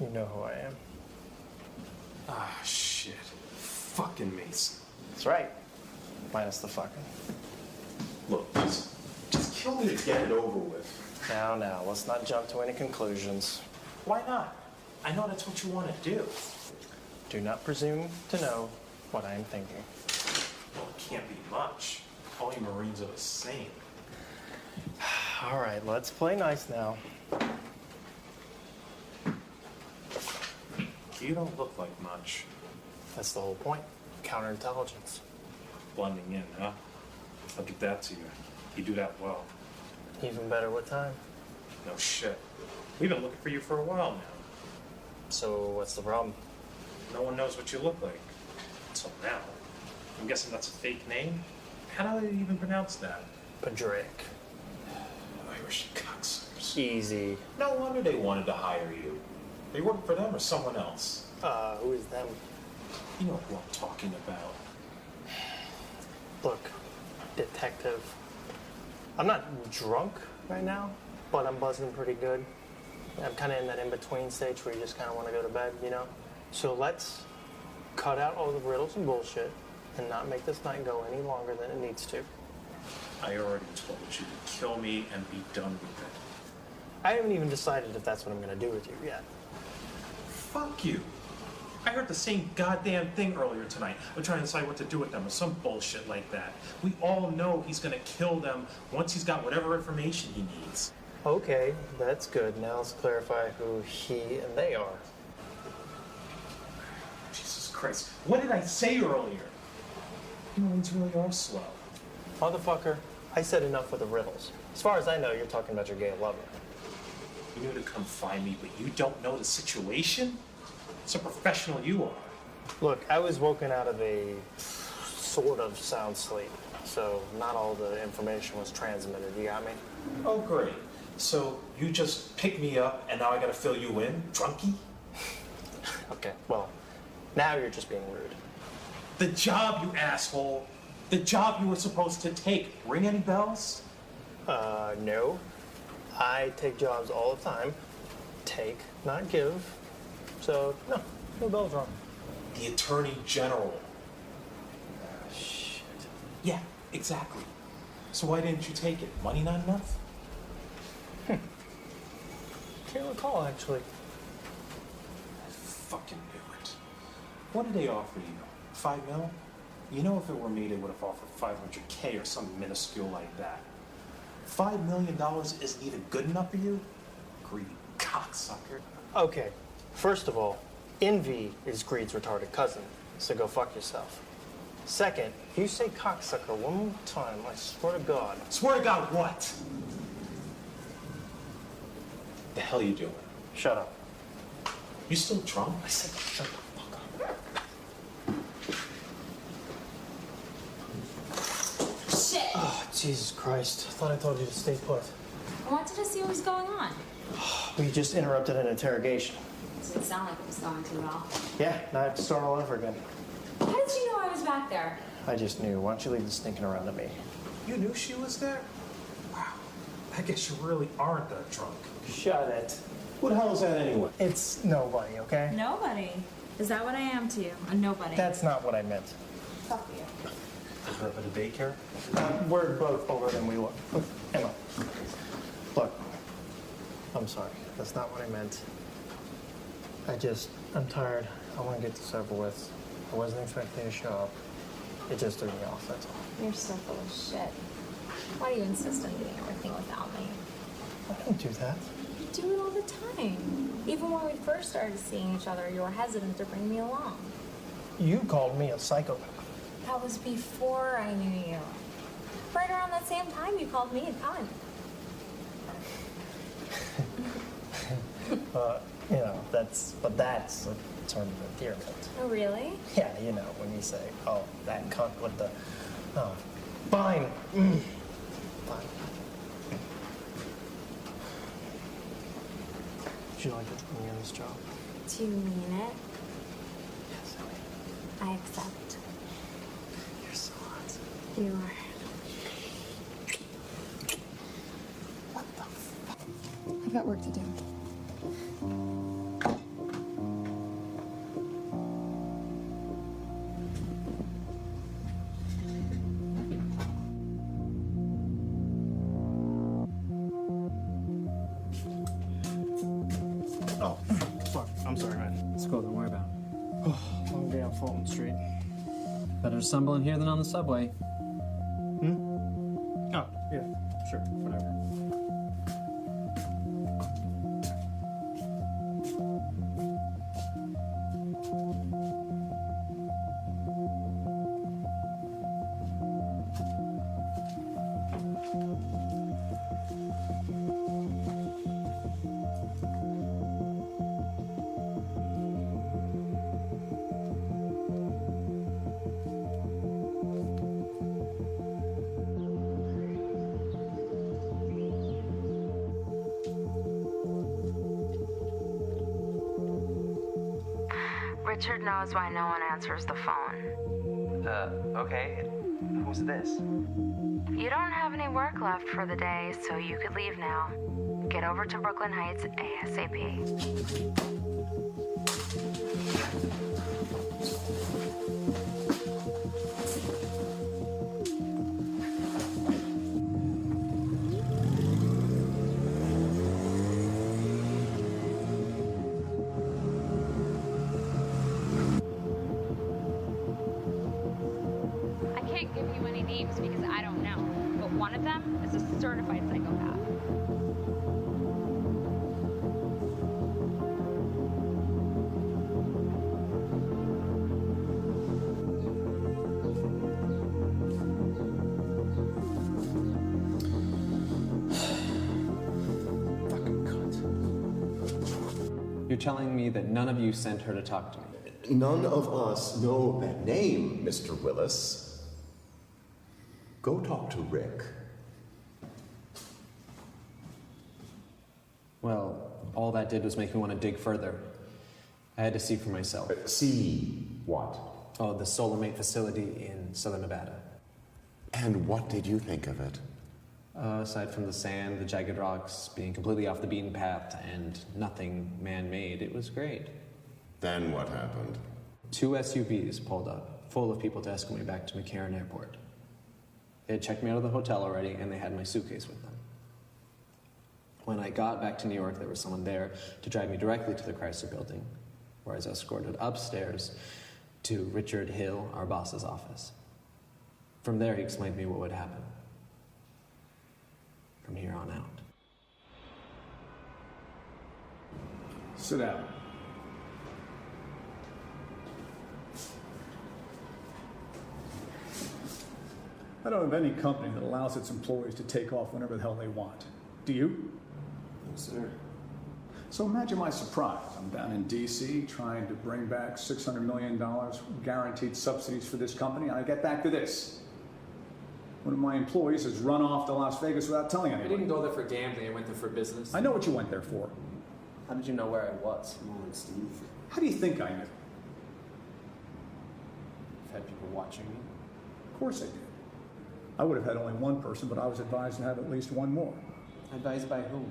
You know who I am. Ah, shit. Fucking Mason. That's right. Minus the fucking. Look, just kill me to get it over with. Now, let's not jump to any conclusions. Why not? I know that's what you want to do. Do not presume to know what I am thinking. Well, it can't be much. All you Marines are the same. All right, let's play nice now. You don't look like much. That's the whole point. Counterintelligence. Blending in, huh? I'll give that to you. You do that well. Even better with time. No shit. We've been looking for you for a while now. So what's the problem? No one knows what you look like. Until now. I'm guessing that's a fake name? How do they even pronounce that? Padraic. Irish cocksuckers. Easy. No wonder they wanted to hire you. Are you working for them or someone else? Who is them? You know who I'm talking about. Look, detective. I'm not drunk right now, but I'm buzzing pretty good. I'm kind of in that in-between stage where you just kind of want to go to bed, you know? So let's cut out all the riddles and bullshit and not make this night go any longer than it needs to. I already told you to kill me and be done with it. I haven't even decided if that's what I'm going to do with you yet. Fuck you. I heard the same goddamn thing earlier tonight. We're trying to decide what to do with them or some bullshit like that. We all know he's gonna kill them once he's got whatever information he needs. Okay, that's good. Now let's clarify who he and they are. Jesus Christ. What did I say earlier? Humans really are slow. Motherfucker, I said enough with the riddles. As far as I know, you're talking about your gay lover. You knew to come find me, but you don't know the situation? It's a professional you are. Look, I was woken out of a sort of sound sleep, so not all the information was transmitted. You got me? Oh, great. So you just pick me up and now I gotta fill you in? Drunkie? Okay, well, now you're just being rude. The job, you asshole. The job you were supposed to take. Ring any bells? No. I take jobs all the time. Take, not give. So, no bells wrong. The Attorney General. Shit. Yeah, exactly. So why didn't you take it? Money not enough? Can't recall, actually. I fucking knew it. What did they offer you? 5 mil? You know if it were me, they would have offered 500K or something minuscule like that. $5 million isn't even good enough for you? Greedy cocksucker. Okay, first of all, envy is greed's retarded cousin, so go fuck yourself. Second, if you say cocksucker one more time, I swear to God. Swear to God what? The hell you doing? Shut up. You still drunk? I said shut the fuck up. Shit! Oh, Jesus Christ. I thought I told you to stay put. I wanted to see what was going on. We just interrupted an interrogation. It didn't sound like it was going too well. Yeah, now I have to start all over again. How did you know I was back there? I just knew. Why don't you leave this stinking around to me? You knew she was there? Wow. I guess you really aren't that drunk. Shut it. Who the hell is that anyway? It's nobody, okay? Nobody. Is that what I am to you? A nobody? That's not what I meant. Fuck you. Is her up at the daycare? We're both older than we look. Emma, look, I'm sorry. That's not what I meant. I'm tired. I want to get this over with. I wasn't expecting you to show up. It just threw me off, that's all. You're so full of shit. Why do you insist on doing everything without me? I don't do that. You do it all the time. Even when we first started seeing each other, you were hesitant to bring me along. You called me a psychopath. That was before I knew you. Right around that same time, you called me a cunt. That's a term of endearment. Oh, really? Yeah, when you say, oh, that cunt with the, fine. Fine. Would you like to put me on this job? Do you mean it? Yes, I accept. You're so hot. You are. What the fuck? I've got work to do. Oh, fuck. I'm sorry, man. Let's go, don't worry about it. Oh, long day on Fulton Street. Better stumble in here than on the subway. Oh, yeah, sure, whatever. Richard knows why no one answers the phone. Okay. Who's this? You don't have any work left for the day, so you could leave now. Get over to Brooklyn Heights ASAP. certified psychopath. You're telling me that none of you sent her to talk to me? None of us know that name, Mr. Willis. Go talk to Rick. Well, all that did was make me want to dig further. I had to see for myself. See what? Oh, the SolarMate facility in southern Nevada. And what did you think of it? Aside from the sand, the jagged rocks, being completely off the beaten path, and nothing man-made, it was great. Then what happened? 2 SUVs pulled up, full of people to escort me back to McCarran Airport. They had checked me out of the hotel already, and they had my suitcase with them. When I got back to New York, there was someone there to drive me directly to the Chrysler Building, where I was escorted upstairs to Richard Hill, our boss's office. From there, he explained to me what would happen from here on out. Sit down. I don't have any company that allows its employees to take off whenever the hell they want. Do you? No, sir. So imagine my surprise. I'm down in D.C. trying to bring back $600 million guaranteed subsidies for this company, and I get back to this. One of my employees has run off to Las Vegas without telling I anybody. didn't go there for gambling, I went there for business. I know what you went there for. How did you know where I was? Come on, Steve. How do you think I knew? I've had people watching me. Of course I did. I would have had only one person, but I was advised to have at least one more. Advised by whom?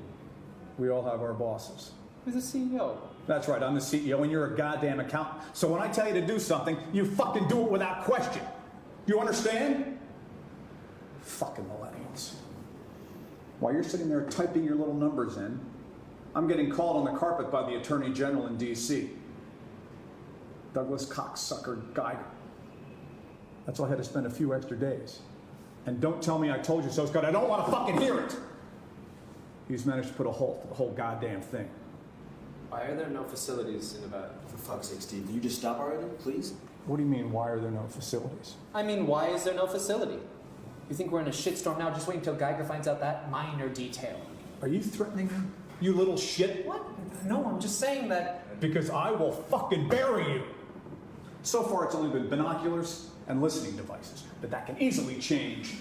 We all have our bosses. Who's the CEO? That's right, I'm the CEO and you're a goddamn accountant. So when I tell you to do something, you fucking do it without question. You understand? Fucking millennials. While you're sitting there typing your little numbers in, I'm getting called on the carpet by the Attorney General in D.C. Douglas cocksucker Geiger. That's why I had to spend a few extra days. And don't tell me I told you so, Scott. I don't want to fucking hear it. He's managed to put a halt to the whole goddamn thing. Why are there no facilities in Nevada? For fuck's sake, Steve, will you just stop already, please? What do you mean, why are there no facilities? I mean, why is there no facility? You think we're in a shitstorm now? Just wait until Geiger finds out that minor detail. Are you threatening him? You little shit? What? No, I'm just saying that. Because I will fucking bury you. So far, it's only been binoculars and listening devices, but that can easily change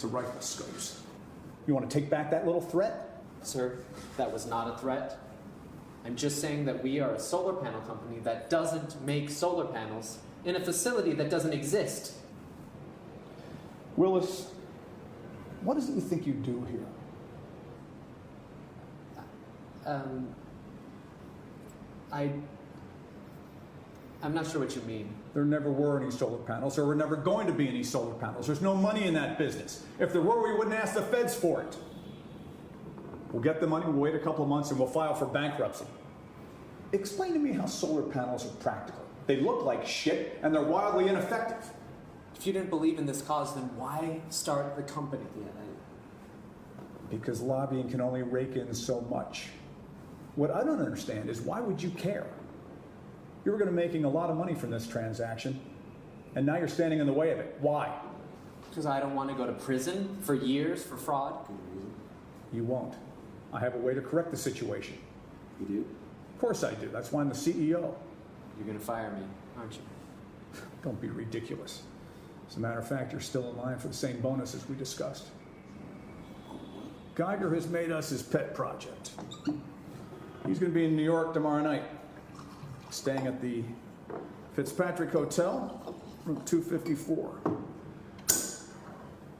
to rifle scopes. You want to take back that little threat? Sir, that was not a threat. I'm just saying that we are a solar panel company that doesn't make solar panels in a facility that doesn't exist. Willis, what is it you think you do here? I'm not sure what you mean. There never were any solar panels. There were never going to be any solar panels. There's no money in that business. If there were, we wouldn't ask the feds for it. We'll get the money, we'll wait a couple of months, and we'll file for bankruptcy. Explain to me how solar panels are practical. They look like shit, and they're wildly ineffective. If you didn't believe in this cause, then why start the company? Because lobbying can only rake in so much. What I don't understand is why would you care? You were going to be making a lot of money from this transaction, and now you're standing in the way of it. Why? Because I don't want to go to prison for years for fraud. You won't. I have a way to correct the situation. You do? Of course I do. That's why I'm the CEO. You're going to fire me, aren't you? Don't be ridiculous. As a matter of fact, you're still in line for the same bonus as we discussed. Geiger has made us his pet project. He's going to be in New York tomorrow night, staying at the Fitzpatrick Hotel, room 254.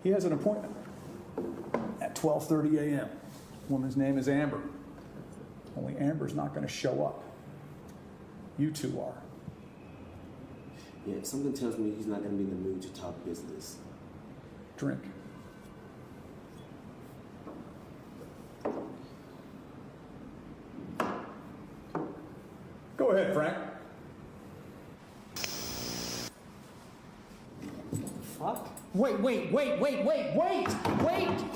He has an appointment at 12:30 a.m. Woman's name is Amber. Only Amber's not going to show up. You two are. Yeah, if something tells me he's not going to be in the mood to talk business. Drink. Go ahead, Frank. Fuck? Wait!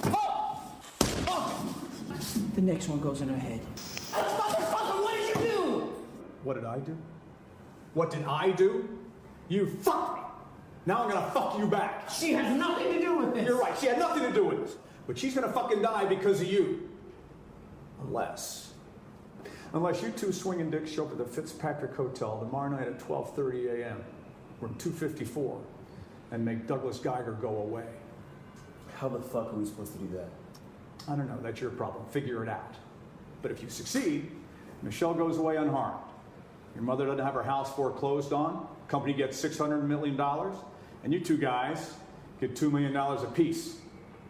Fuck! the next one goes in her head. Motherfucker, what did you do? What did I do? What did I do? You fucked me. Now I'm gonna fuck you back. She has nothing to do with this. You're right, she had nothing to do with this. But she's gonna fucking die because of you. Unless you two swinging dicks show up at the Fitzpatrick Hotel tomorrow night at 12:30 a.m. room 254 and make Douglas Geiger go away. How the fuck are we supposed to do that? I don't know, that's your problem. Figure it out. But if you succeed, Michelle goes away unharmed. Your mother doesn't have her house foreclosed on, company gets $600 million, and you two guys get $2 million apiece.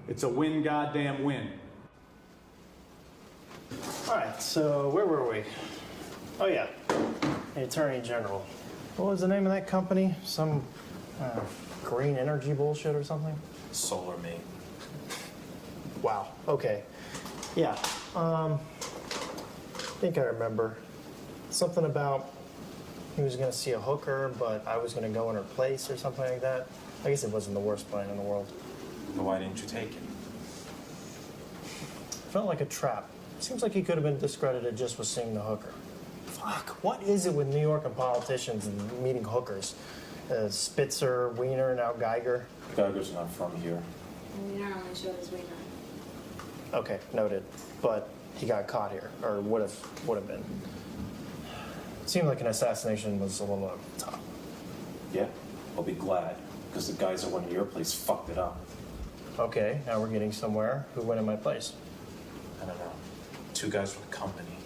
It's a win, goddamn win. All right, so where were we? Oh yeah, the Attorney General. What was the name of that company? Some green energy bullshit or something? Solar Mate. Wow. Okay. Yeah. I think I remember something about he was going to see a hooker, but I was going to go in her place or something like that. I guess it wasn't the worst plan in the world. Well, why didn't you take it? Felt like a trap. Seems like he could have been discredited just with seeing the hooker. Fuck. What is it with New York and politicians and meeting hookers? Spitzer, Wiener, now Geiger. Geiger's not from here. Wiener only showed his wiener. Okay, noted. But he got caught here, or would have been. It seemed like an assassination was a little over the top. Yeah, I'll be glad, because the guys that went to your place fucked it up. Okay, now we're getting somewhere. Who went in my place? I don't know. 2 guys from the company.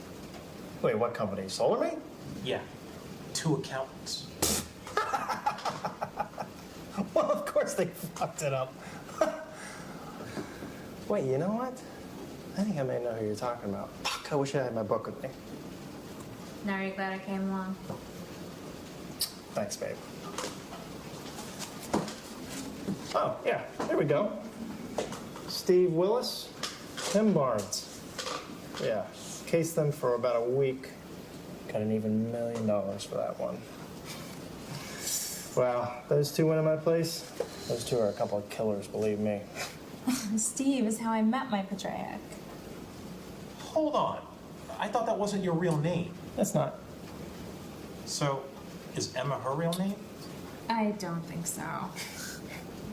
Wait, what company? SolarMate? Yeah, 2 accountants. Well, of course they fucked it up. Wait, you know what? I think I may know who you're talking about. Fuck, I wish I had my book with me. Now are you glad I came along? Thanks, babe. Oh, yeah, there we go. Steve Willis, Tim Barnes. Yeah, cased them for about a week. Got an even $1 million for that one. Wow, those 2 went in my place. Those 2 are a couple of killers, believe me. Steve is how I met my Patriarch. Hold on. I thought that wasn't your real name. That's not. So, is Emma her real name? I don't think so.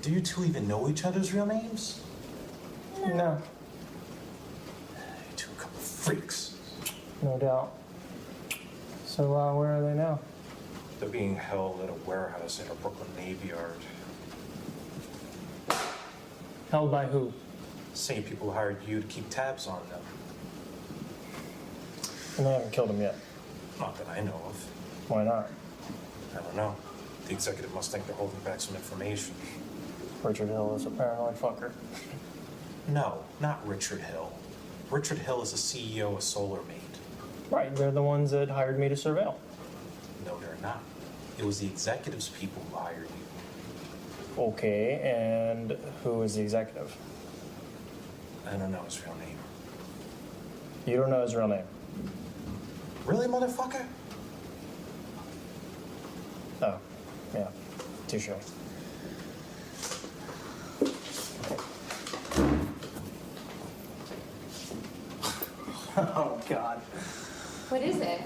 Do you 2 even know each other's real names? No. You 2 a couple freaks. No doubt. So, where are they now? They're being held at a warehouse at a Brooklyn Navy Yard. Held by who? Same people who hired you to keep tabs on them. And they haven't killed him yet. Not that I know of. Why not? I don't know. The executive must think they're holding back some information. Richard Hill is a paranoid fucker. No, not Richard Hill. Richard Hill is the CEO of SolarMate. Right, they're the ones that hired me to surveil. No, they're not. It was the executive's people who hired you. Okay, and who is the executive? I don't know his real name. You don't know his real name? Really, motherfucker? Oh, yeah, touche. Oh, God. What is it?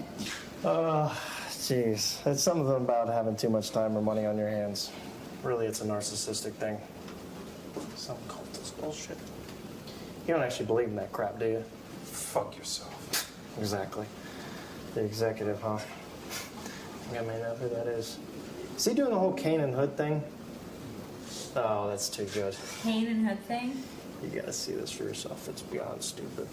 Jeez. It's something about having too much time or money on your hands. Really, it's a narcissistic thing. Some cultist bullshit. You don't actually believe in that crap, do you? Fuck yourself. Exactly. The executive, huh? I think I may know who that is. Is he doing the whole Kane and Hood thing? Oh, that's too good. Kane and Hood thing? You gotta see this for yourself. It's beyond stupid.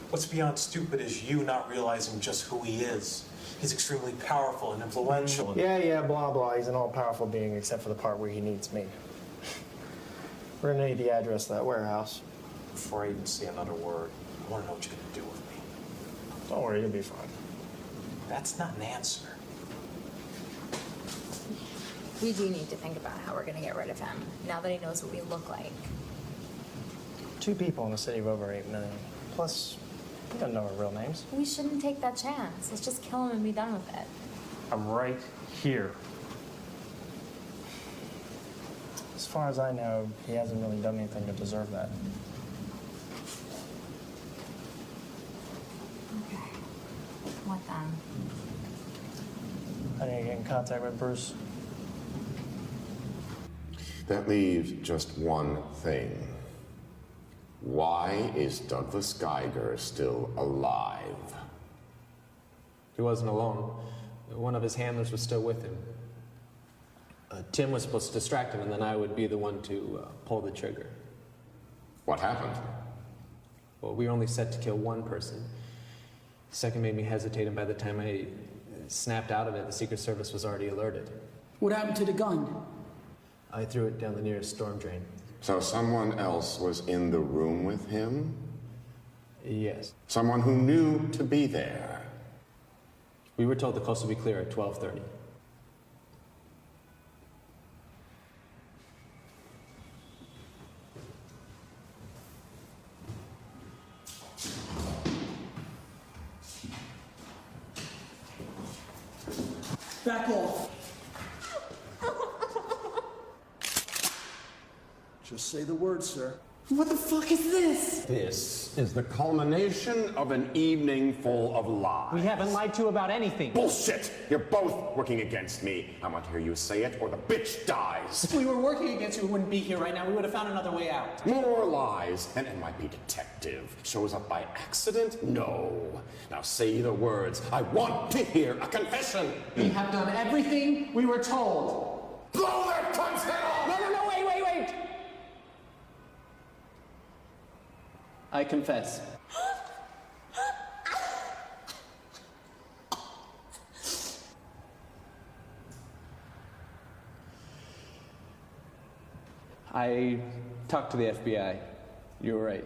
What's beyond stupid is you not realizing just who he is. He's extremely powerful and influential. Yeah, blah, blah. He's an all-powerful being except for the part where he needs me. We're gonna need the address of that warehouse. Before I even say another word, I want to know what you're going to do with me. Don't worry, you'll be fine. That's not an answer. We do need to think about how we're going to get rid of him, now that he knows what we look like. 2 people in a city of over 8 million. Plus, we don't know our real names. We shouldn't take that chance. Let's just kill him and be done with it. I'm right here. As far as I know, he hasn't really done anything to deserve that. with them? I need to get in contact with Bruce. That leaves just one thing. Why is Douglas Geiger still alive? He wasn't alone. One of his handlers was still with him. Tim was supposed to distract him, and then I would be the one to pull the trigger. What happened? Well, we were only set to kill one person. The second made me hesitate, and by the time I snapped out of it, the Secret Service was already alerted. What happened to the gun? I threw it down the nearest storm drain. So someone else was in the room with him? Yes. Someone who knew to be there? We were told the coast would be clear at 12:30. Back off. Just say the word, sir. What the fuck is this? This is the culmination of an evening full of lies. We haven't lied to you about anything. Bullshit! You're both working against me. I want to hear you say it, or the bitch dies. If we were working against you, we wouldn't be here right now. We would have found another way out. More lies. An NYPD detective shows up by accident? No. Now say the words. I want to hear a confession. We have done everything we were told. Blow their cunt's head off! No, wait. I confess. I talked to the FBI. You were right.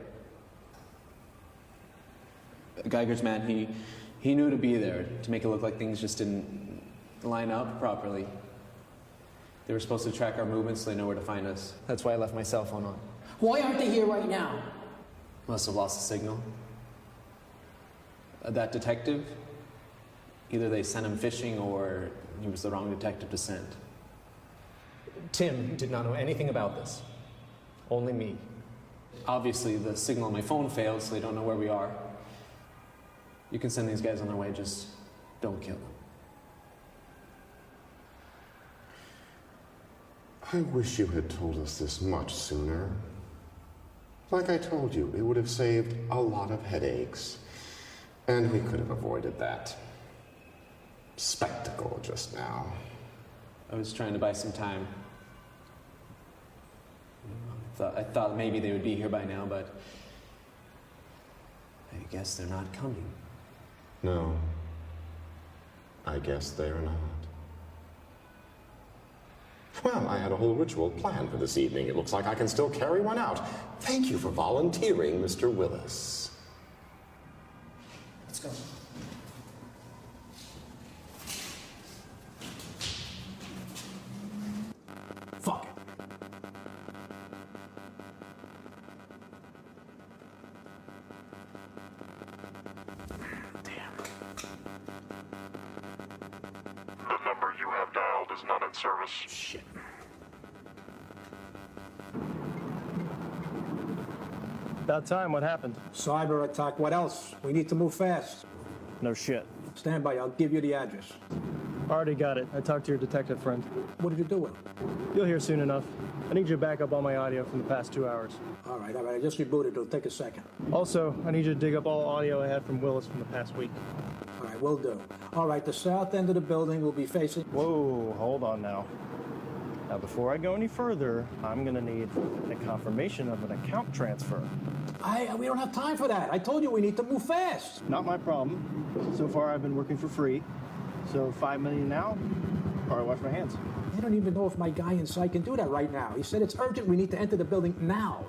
Geiger's man, he knew to be there, to make it look like things just didn't line up properly. They were supposed to track our movements so they know where to find us. That's why I left my cell phone on. Why aren't they here right now? Must have lost the signal. That detective, either they sent him fishing or he was the wrong detective to send. Tim did not know anything about this. Only me. Obviously, the signal on my phone failed, so they don't know where we are. You can send these guys on their way, just don't kill them. I wish you had told us this much sooner. Like I told you, it would have saved a lot of headaches. And we could have avoided that spectacle just now. I was trying to buy some time. I thought maybe they would be here by now, but I guess they're not coming. No. I guess they're not. Well, I had a whole ritual planned for this evening. It looks like I can still carry one out. Thank you for volunteering, Mr. Willis. Let's go. Fuck it. The number you have dialed is not in service. Shit. About time, what happened? Cyber attack. What else? We need to move fast. No shit. Stand by. I'll give you the address. Already got it. I talked to your detective friend. What did you do with it? You'll hear soon enough. I need you to back up all my audio from the past 2 hours. All right. I just rebooted. It'll take a second. Also, I need you to dig up all audio I had from Willis from the past week. All right, will do. All right, the south end of the building will be facing... Whoa, hold on now. Now, before I go any further, I'm gonna need a confirmation of an account transfer. We don't have time for that. I told you we need to move fast. Not my problem. So far, I've been working for free. So $5 million now, or I wash my hands. I don't even know if my guy inside can do that right now. He said it's urgent. We need to enter the building now.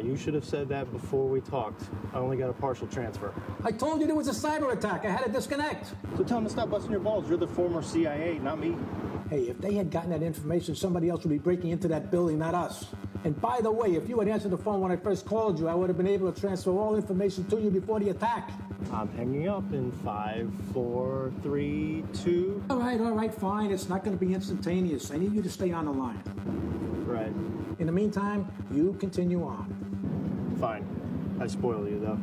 You should have said that before we talked. I only got a partial transfer. I told you there was a cyber attack. I had to disconnect. So tell him to stop busting your balls. You're the former CIA, not me. Hey, if they had gotten that information, somebody else would be breaking into that building, not us. And by the way, if you had answered the phone when I first called you, I would have been able to transfer all information to you before the attack. I'm hanging up in 5, 4, 3, 2. All right, fine. It's not going to be instantaneous. I need you to stay on the line. Right. In the meantime, you continue on. Fine. I spoil you, though.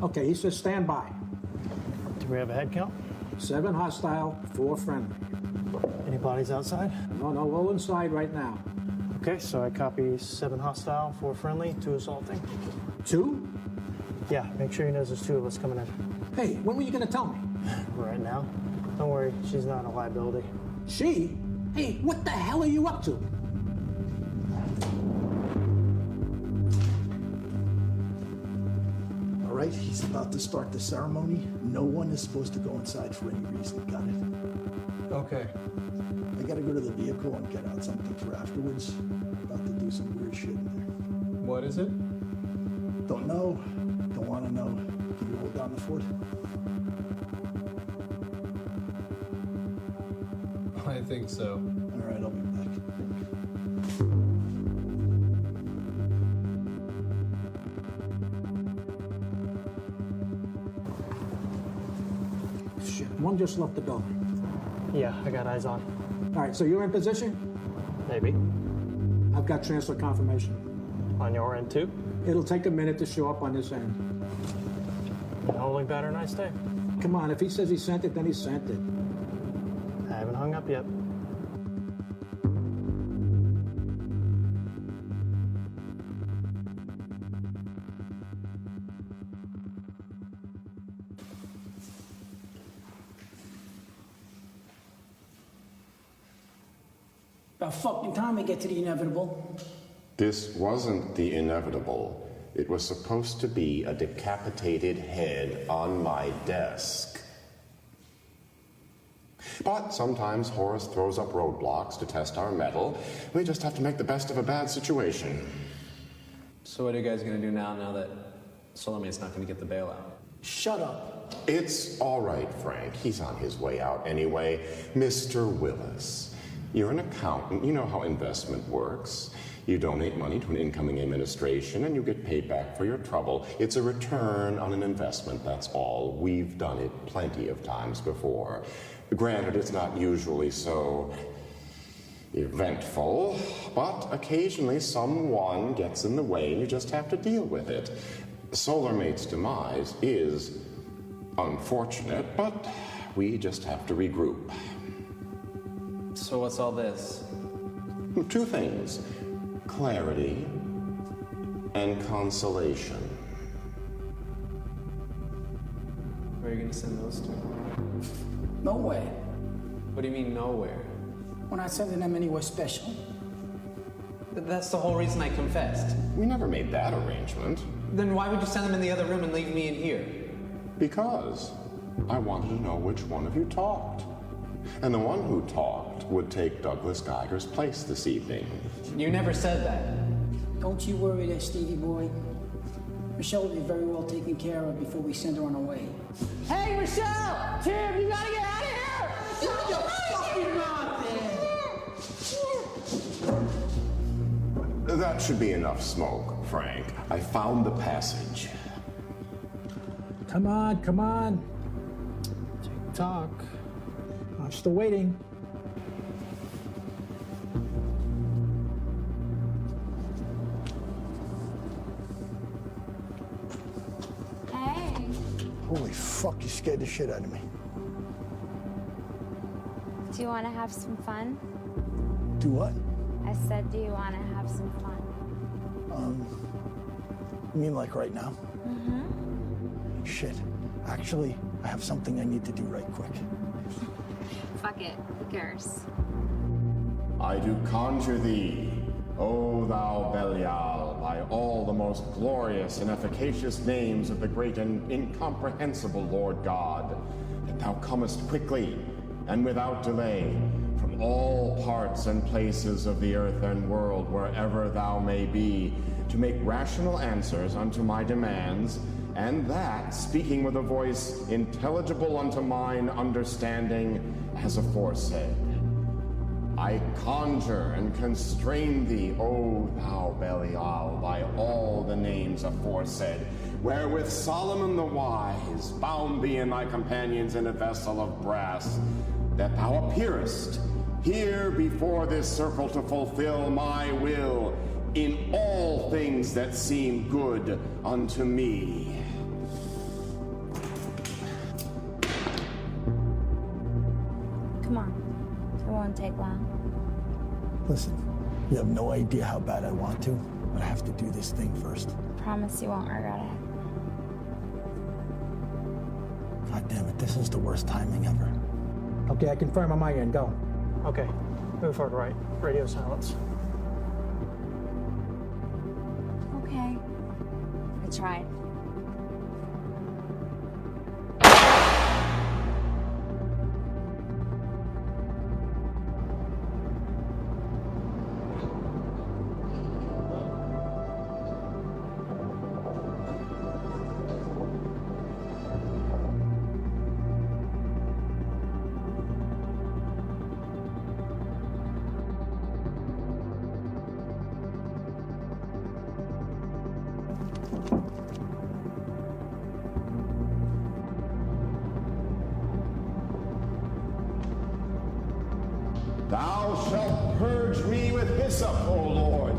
Okay, he says stand by. Do we have a head count? 7 hostile, 4 friendly. Any bodies outside? No, all inside right now. Okay, so I copy 7 hostile, 4 friendly, 2 assaulting. 2? Yeah, make sure he knows there's 2 of us coming in. Hey, when were you gonna tell me? Right now. Don't worry, she's not a liability. She? Hey, what the hell are you up to? All right, he's about to start the ceremony. No one is supposed to go inside for any reason. Got it? Okay. I gotta go to the vehicle and get out something for afterwards. About to do some weird shit in there. What is it? Don't know. Don't want to know. Can you hold down the fort? I think so. All right, I'll be back. Shit, one just left the building. Yeah, I got eyes on. All right, so you're in position? Maybe. I've got transfer confirmation. On your end, too? It'll take a minute to show up on this end. Holding pattern, I stay. Come on, if he says he sent it, then he sent it. I haven't hung up yet. About fucking time we get to the inevitable. This wasn't the inevitable. It was supposed to be a decapitated head on my desk. But sometimes Horace throws up roadblocks to test our mettle. We just have to make the best of a bad situation. So what are you guys gonna do now that Solarmate's not gonna get the bailout? Shut up. It's all right, Frank. He's on his way out anyway. Mr. Willis, you're an accountant. You know how investment works. You donate money to an incoming administration and you get paid back for your trouble. It's a return on an investment, that's all. We've done it plenty of times before. Granted, it's not usually so eventful, but occasionally someone gets in the way and you just have to deal with it. Solarmate's demise is unfortunate, but we just have to regroup. So what's all this? 2 things. Clarity and consolation. Where are you gonna send those to? Nowhere. What do you mean nowhere? We're not sending them anywhere special. That's the whole reason I confessed. We never made that arrangement. Then why would you send them in the other room and leave me in here? Because I wanted to know which one of you talked. And the one who talked would take Douglas Geiger's place this evening. You never said that. Don't you worry there, Stevie boy. Michelle will be very well taken care of before we send her on her way. Hey, Michelle! Tim, you gotta get out of here! Shut your fucking mouth, man! That should be enough smoke, Frank. I found the passage. Come on. Talk. I'm still waiting. Hey. Holy fuck, you scared the shit out of me. Do you want to have some fun? Do what? I said, do you want to have some fun? You mean like right now? Mm-hmm. Shit. Actually, I have something I need to do right quick. Fuck it. Who cares? I do conjure thee, O thou Belial, by all the most glorious and efficacious names of the great and incomprehensible Lord God, that thou comest quickly and without delay from all parts and places of the earth and world, wherever thou may be, to make rational answers unto my demands, and that, speaking with a voice intelligible unto mine understanding, as aforesaid. I conjure and constrain thee, O thou Belial, by all the names aforesaid, wherewith Solomon the Wise bound thee and thy companions in a vessel of brass, that thou appearest here before this circle to fulfill my will in all things that seem good unto me. Come on. It won't take long. Listen, you have no idea how bad I want to, but I have to do this thing first. Promise you won't regret it. God damn it, this is the worst timing ever. Okay, I confirm on my end. Go. Okay, move forward right. Radio silence. Okay. I tried. Thou shalt purge me with hyssop, O Lord.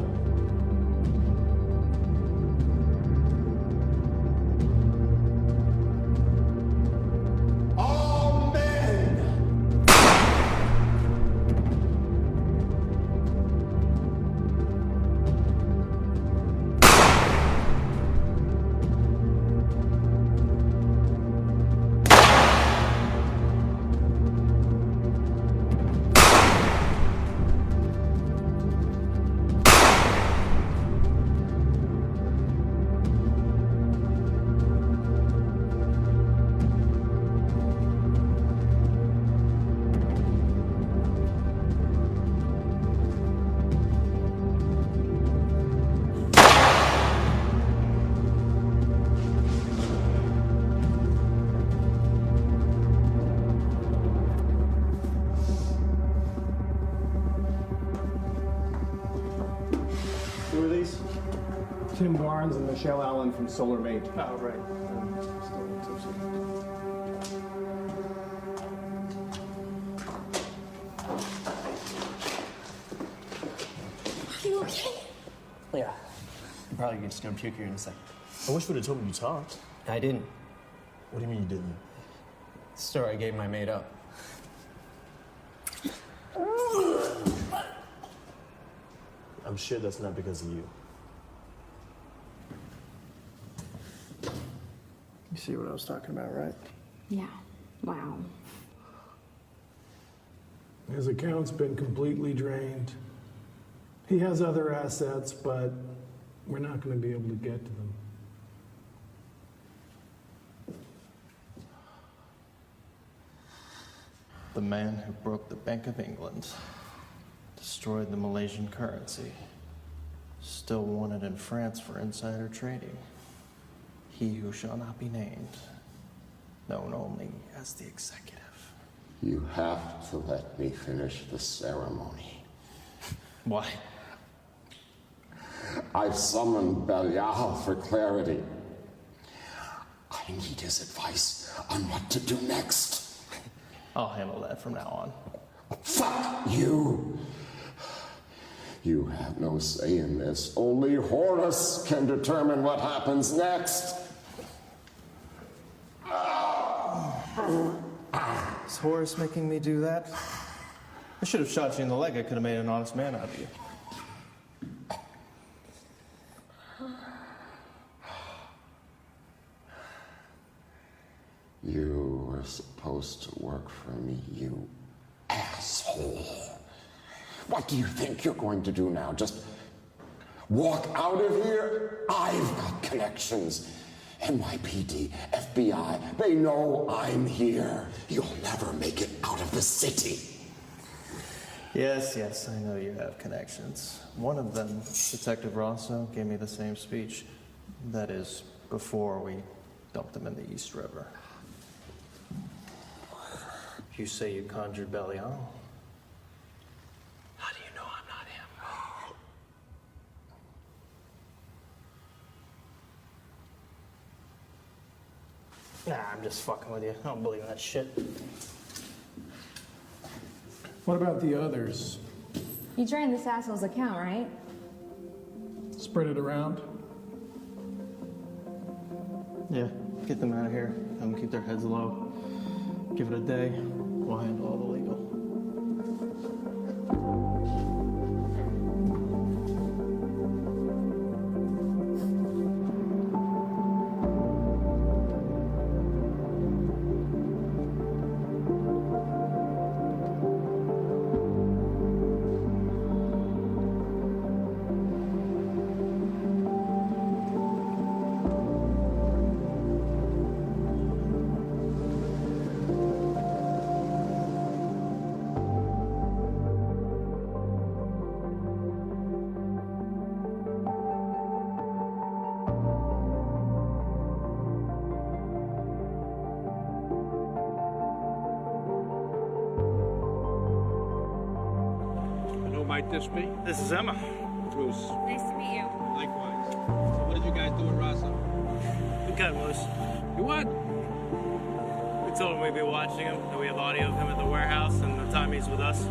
Who are these? Tim Barnes and Michelle Allen from Solar Mate. Oh, right. Still tipsy. Are you okay? Yeah. I'm probably just gonna puke here in a second. I wish we'd have told me you talked. I didn't. What do you mean you didn't? The story I gave him I made up. I'm sure that's not because of you. You see what I was talking about, right? Yeah. Wow. His account's been completely drained. He has other assets, but we're not going to be able to get to them. The man who broke the Bank of England, destroyed the Malaysian currency, still wanted in France for insider trading. He who shall not be named, known only as the executive. You have to let me finish the ceremony. Why? I've summoned Belial for clarity. I need his advice on what to do next. I'll handle that from now on. Fuck you! You have no say in this. Only Horus can determine what happens next. Is Horus making me do that? I should have shot you in the leg. I could have made an honest man out of you. You were supposed to work for me, you asshole. What do you think you're going to do now? Just walk out of here? I've got connections. NYPD, FBI, they know I'm here. You'll never make it out of the city. Yes, I know you have connections. One of them, Detective Rosso, gave me the same speech. That is, before we dumped him in the East River. You say you conjured Belial? How do you know I'm not him? Nah, I'm just fucking with you. I don't believe in that shit. What about the others? You drained this asshole's account, right? Spread it around? Yeah, get them out of here. Have them keep their heads low. Give it a day. We'll handle all the legal. might this be? This is Emma. Bruce. Nice to meet you. Likewise. So what did you guys do with Rosso? We cut him loose. You what? We told him we'd be watching him, that we have audio of him at the warehouse, and the time he's with us.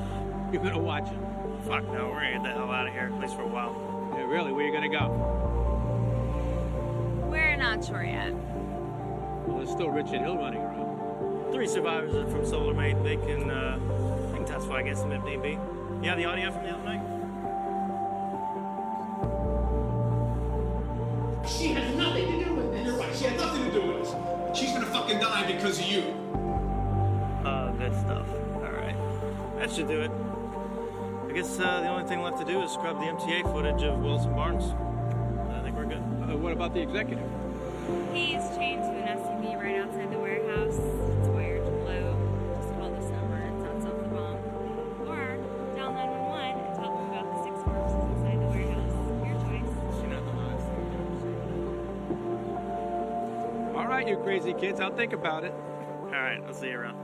You're gonna watch him? Fuck no, we're gonna get the hell out of here, at least for a while. Yeah, really? Where you gonna go? We're not sure yet. Well, there's still Richard Hill running around. 3 survivors are from Solar Mate. They can testify against him if need be. You have the audio from the other night? She has nothing to do with this. You're right, she had nothing to do with this. She's gonna fucking die because of you. Good stuff. Alright. That should do it. I guess the only thing left to do is scrub the MTA footage of Wilson Barnes. I think we're good. What about the executive? He's chained to an SUV right outside the warehouse. It's wired to blow. Just call this number and sets off the bomb. Or dial 911 and tell them about the 6 corpses inside the warehouse. Your choice. All right, you crazy kids. I'll think about it. Alright, I'll see you around.